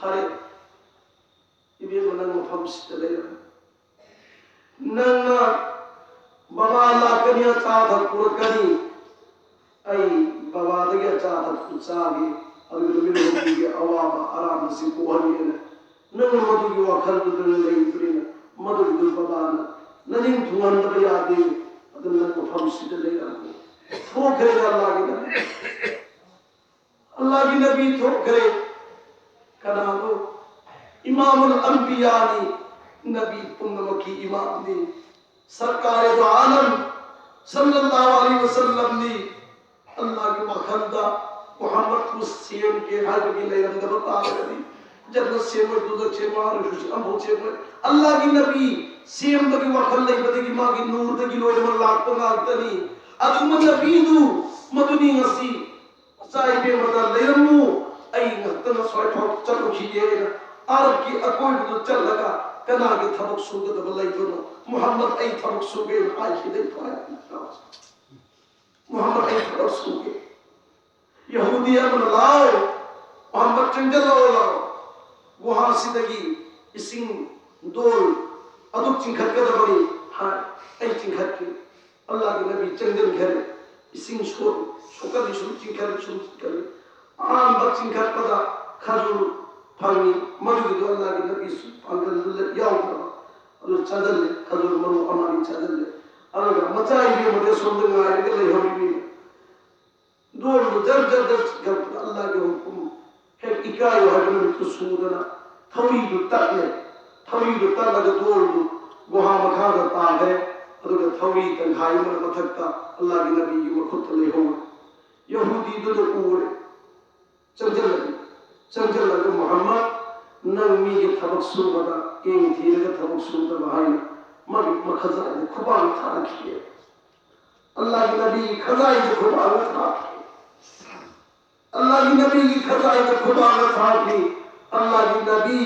Hari ibi manang mafam sitale nang baba la kaniya cha tha kurkani ai baba de cha tha kuchagi alu bi no bi awaba aram si ko hani nang madu gi wa khal du le ibrina madu gi baba na naning thuan da ya de adun nang mafam sitale ko kare Allah gi اللہ کی نبی تھوکرے کنانو امام الانبیاء نی نبی پنمکی امام نی سرکار دو عالم صلی اللہ علیہ وسلم نی اللہ کی مخندہ محمد کو سیم کے حج کی لئے اندر بتا رہی جنت سے میں دوزخ سے مارش امبو سے میں اللہ کی نبی سیم بگی وخل لئی بدی کی ماں کی نور دگی لوئے من لاکھ پنگالتنی ادو من نبی دو مدنی نسی صاحب مدر لیرمو این تن سوائے ٹھوک چلو کھیئے عرب کی اکوئی بدو چل لگا کنا کے تھبک سوگت بلائی دونو محمد ای تھبک سوگے آئی ہی دے پایا محمد ای تھبک سوگے یہودی امن لاؤ محمد چنجل لاؤ وہاں سیدگی اسنگ دول ادوک چنکھت کدہ بڑی ہاں ای چنکھت کی اللہ کے نبی چنجل گھر اسنگ شکر دی شروع چنکھت آن بک چنکھت پدا خجور پھانگی مدو دو اللہ کے نبی پھانگل دل یاو کرا ادو چادر لے خجور مرو امانی چادر لے اللہ مچائی بھی مدے سندر آئے گا لئے ہوئی بھی دول جر اللہ کے حکم ہے اکائی وحجن میں تسودنا توید تقل توید تقل دول دو گوہاں مکھانا تاغ ہے ادھر توید تنگھائی من متھکتا اللہ کی نبی کی مخط لے ہوں یہودی دل اوڑے چنجل لگے محمد نرمی کے تھبک سو بدا این تھی لگے تھبک سو بدا بہائی مخزائی دے کھبائی تھا رکھئے اللہ کی نبی خزائی دے کھبائی تھا رکھئے اللہ کی نبی کی خزائی دے کھبائی تھا رکھئے اللہ کی نبی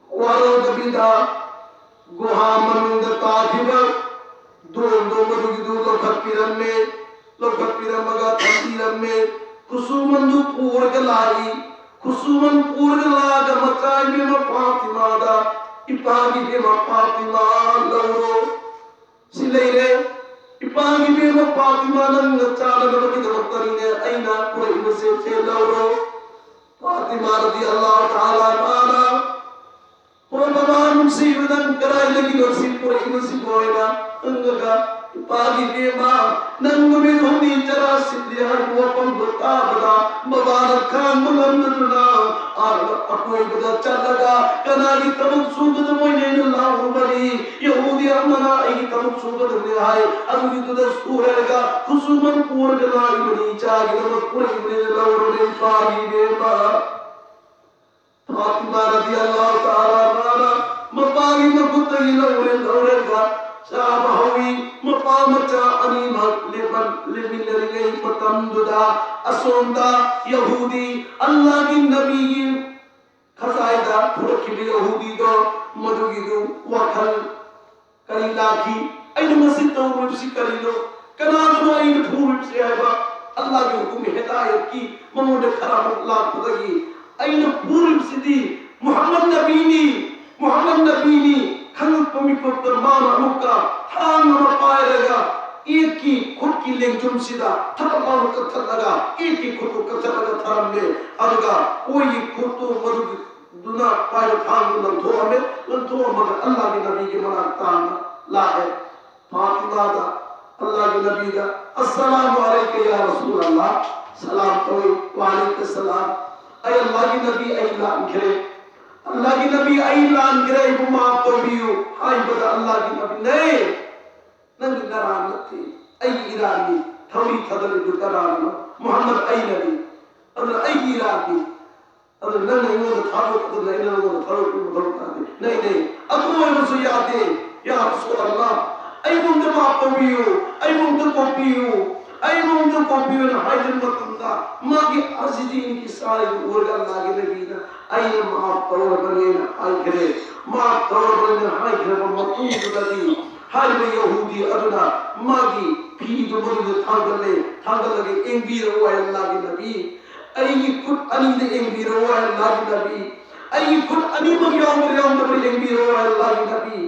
وارو دبیدہ گوہاں منند تاکیبر دو مدو کی دو لکھت پیرم مگا تھنڈیرم میں خصومن دو پور گلائی خصومن پور گلاگا مچائی میں فاطمہ دا اپاگی میں فاطمہ لورو سلئی رے اپاگی میں فاطمہ ننگ چالا نبکی دمتنی نے اینا پورین سے لورو فاطمہ رضی اللہ تعالیٰ عنہ وہ بابان مصیبتاً کرائی لگی نصیب پورین نصیب ہوئینا انگا پاگی بیما ننگ میں دھونی چرا سدھی ہر وپن بتا بدا مبارک خان ملندنا اپوئی بدا چل لگا کنالی تمک سوگت موینین اللہ بلی یہودی امنا ای تمک سوگت نہائی ادوی تو دستور ہے گا خصومن پور گلائی بنی چاگی نمک پوری بنی لورنے پاگی بیما فاطمہ رضی اللہ تعالیٰ عنہ مپاگی مکتگی لورنے گا شاب ہوئی مقامتا انیمہ لبن لگئی پتمددا اسوندا یہودی اللہ کی نبی کی خزائدہ پھرکی بھی یہودی دو مدوگی دو وکھل کری لاکھی این مسجد تو مجھسی کری دو کنادنو این پھول سے آئے با اللہ کی حکم ہدایت کی ممود خرام اللہ خدگی این پھول سے دی محمد نبینی کھنگ پمی پتر مانا مکہ ہاں نمہ پائے رہا ایک کی خود کی لنگ جم سیدھا تھر مانو کتھر لگا ایک کی خود کو کتھر لگا تھرم لے ارگا کوئی خود تو مدد دنا پائے تھانگ لنتھو ہمیں لنتھو مگر اللہ کی نبی کے مناکتان لا ہے فاطمہ دا اللہ کی نبی دا السلام علیکہ یا رسول اللہ سلام کوئی وعلیکہ السلام اے اللہ کی نبی اعلان کرے اللہ کی نبی اعلان کرے بماب تو بیو ہائی بدا اللہ کی نبی نہیں ننگ نران نتی ای ایرانی تھوڑی تھدل جو کران محمد ای نبی ادھر ای ایرانی ادھر ننگ ننگ تھارو ادھر ننگ ننگ تھارو نہیں ادھر رسو یادے یا رسول اللہ ای مند ماب تو بیو ای مند کو بیو ای مند کو بیو نحائی جنبتن دا ماں عزیزین کی سارے ورگا اللہ کی نبی دا ای ماب طور بنین ہائی کرے ماب طور بنین ہائی کرے مطلوب دلی ہائی میں یہودی ادنا ماگی پھید مرد تھانگل لگے انگیر ہوا ہے اللہ کی نبی ای خود انی دے انگیر ہوا ہے اللہ کی نبی ای خود انی مگیاؤں دے انگیر ہوا ہے اللہ کی نبی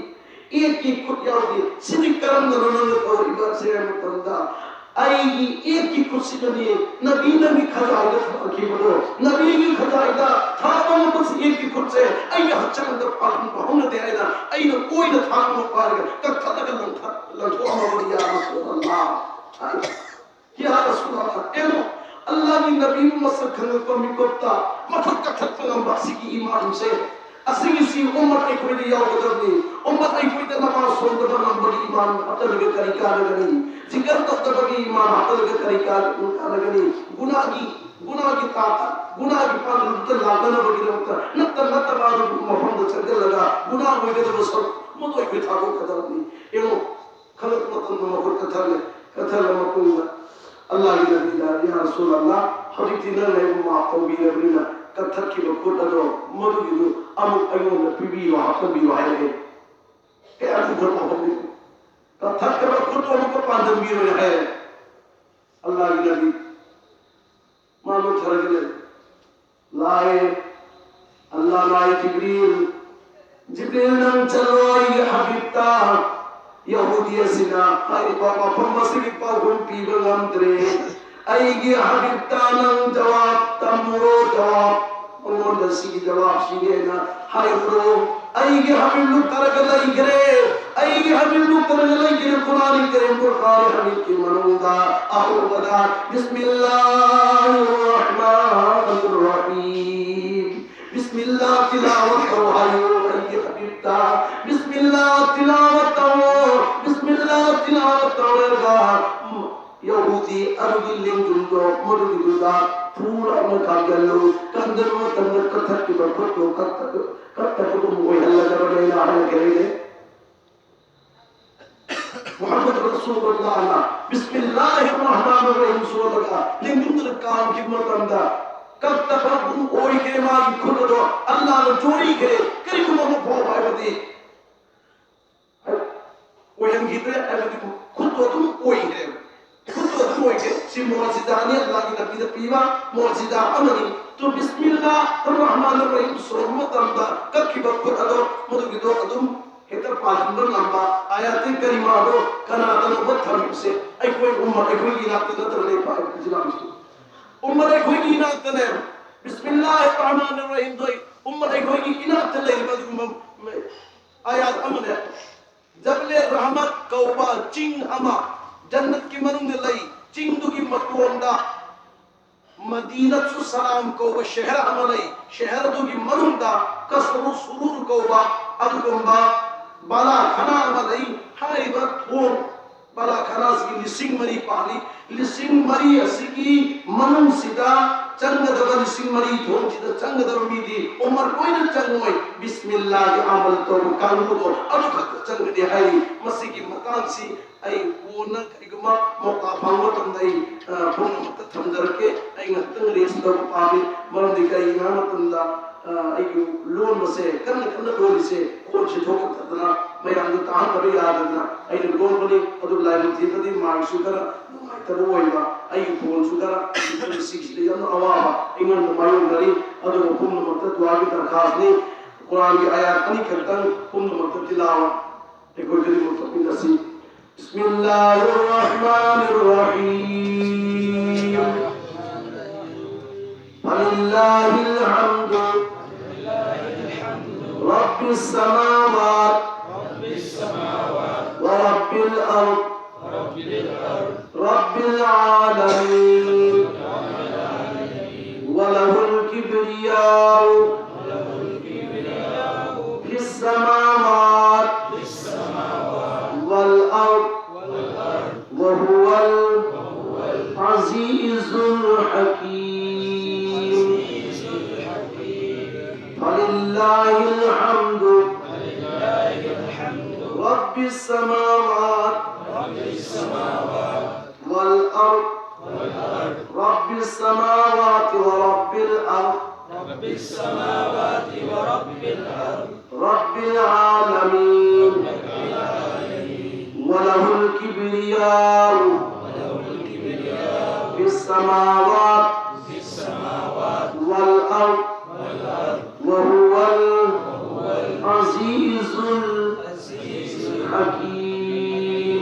ایک کی خود یاؤں دے صدق کرم دنوں اور عباد سے مطلدہ آئی گی ایک کی کرسی بنیے نبی خزائدہ تھا کی بڑھو نبی کی خزائدہ تھا بنا بس ایک کی کرسی ای حچان در پاکن بہن دے آئیدہ ای نا کوئی نا تھا نو پارگا کتا لگا لنتھو اما بڑی یا رسول اللہ یا رسول اللہ اینو Allah ni Nabi Muhammad khangal pami kopta mathak kathak pangam basi ki iman se asing si ummat ai koi de yaw gadani ummat ai koi de namaz son de banam bagi iman atal ge tarika lagani zikr to bagi iman atal ge tarika lagani guna ki takat guna ki pan to lagana bagi ramta natta baadu muhammad chadde laga guna hoye de bas mo to koi thago kadani eno khalaq matan no ko kathal makulla Allah ki nabi da ya rasul Allah haditina la ma qawbi rabbina kathak ki bakut ado modu gidu amu ayo na pibi wa hakam bi wa hai ke adu bol ko ni kathak ka bakut amu ko pandam bi wa hai Allah ki nabi malu tharagale lae Allah lae Jibril nang chalo ai habibta Yahudiya sina ai baba phammasigi pagum pibangam tre ai gi habibta nang jawab tamuro jawab umon dasigi jawab sigena hai bro ai gi habibu taragalai gre ai gi habibu taragalai gre Quran karim Quran hadith ki manunga ahu bada bismillahirrahmanirrahim bismillah tilawat ayu ai habibta bismillah tilawat Yahudi arugil lingjundo modugiluda pura makagallo kandarma tandar kathak ki barkotto kathak ko moy halla gabale la halla kelele Muhammad Rasulullah Bismillahirrahmanirrahim suraga lingjundo kaam ki matanda kathak ko oy ke ma khodo Allah no chori kare kari ko mo pho baibati oyang gitre abadi khudto tum oy kare khudto tum oy ke si mu'jizani Allah ki nabi da piwa mu'jiza amani to Bismillahirrahmanirrahim surmatanda kakki bakut ado modugido adum hetar palambar lamba ayat karima do kana tan batham se ai koi umma ai koi ina tan tarle pa islam umma ai koi ina tan Bismillahirrahmanirrahim doi umma ai koi ina tan le badum ayat amane jable rahmat kauba ching ama jannat ki manung lai ching du ki matwanda madinatu salam kauba shahar amalai shahar du ki manung da kasru surur kauba adugumba bala khana amalai haibat hor bala khana sigi lising mari pali lising mari asigi manung sida changada lising mari thon sida changada midi umar koina changoi bismillah ki amal to kanu to adu khat changdi hai masigi makan si ai wona igma moka phangwa tamdai phone mat thamjar ke ai ngatang res do pabi maram dikai na matanda ai loan mase kan loan se kon se thok tadna mayam du tan bari yadna ai loan bani adu lai thi padi mai sugara tabo oiba ai phone sugara 6 le yam awaba ingon mayo gari adu phone mat dua ki darkhas ni Quran ki ayat ani khatang phone mat tilawa eko jari mutaqin nasi Bismillahirrahmanirrahim Walillahil hamdu Rabbis samawat wa rabbil ard Rabbil alamin wa lahul kibriyau fis samawat wal ard wa huwal azizul hakim Walillahil hamdu Rabbis samawat wal ard Rabbis samawati wa rabbil ard Rabbil alamin wa lahul kibriyau fis samawat wal ard wa huwal azizul hakim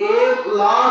1,00,000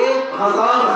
1000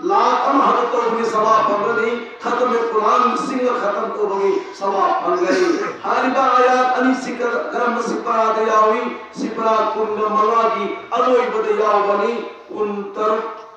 lakh حد تو بھی ثواب پنگنی ختم قرآن سنگ ختم تو بھی ثواب پنگنی ہر با آیات انی سکر گرم سپرا دیاوی سپرا کنگ مواگی الوی بدیاو بنی انتر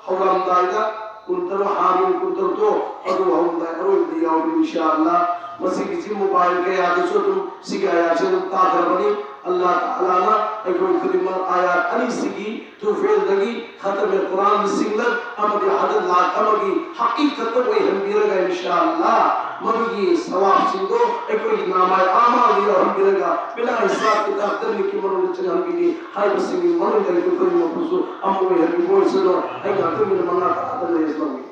حرام دائدہ انتر حامل کنتر تو ادو حرام دائدہ الوی بدیاو بنی انشاءاللہ مسیح کسی موبائل کے یاد سو تم سکھ آیات سے تم تاثر بنی اللہ تعالیٰ نا ایک کوئی خدمت آیات انی سگی تو فیل دگی ختم قرآن سنگلت امدی حضرت لاکھ امدی حقیقت وہی ہم بھی رگا انشاءاللہ مدی ثواب سنگو ایک کوئی نام آئے آمال دیا ہم بھی رگا بلا حساب کتاب درمی کی مرون چلے ہم بھی ہائی بسنگی مرون جائے کوئی کوئی مپسو امو وہی ہم بھی بوئی سنو ایک ہاتھ میں منع کا عدل اسلام میں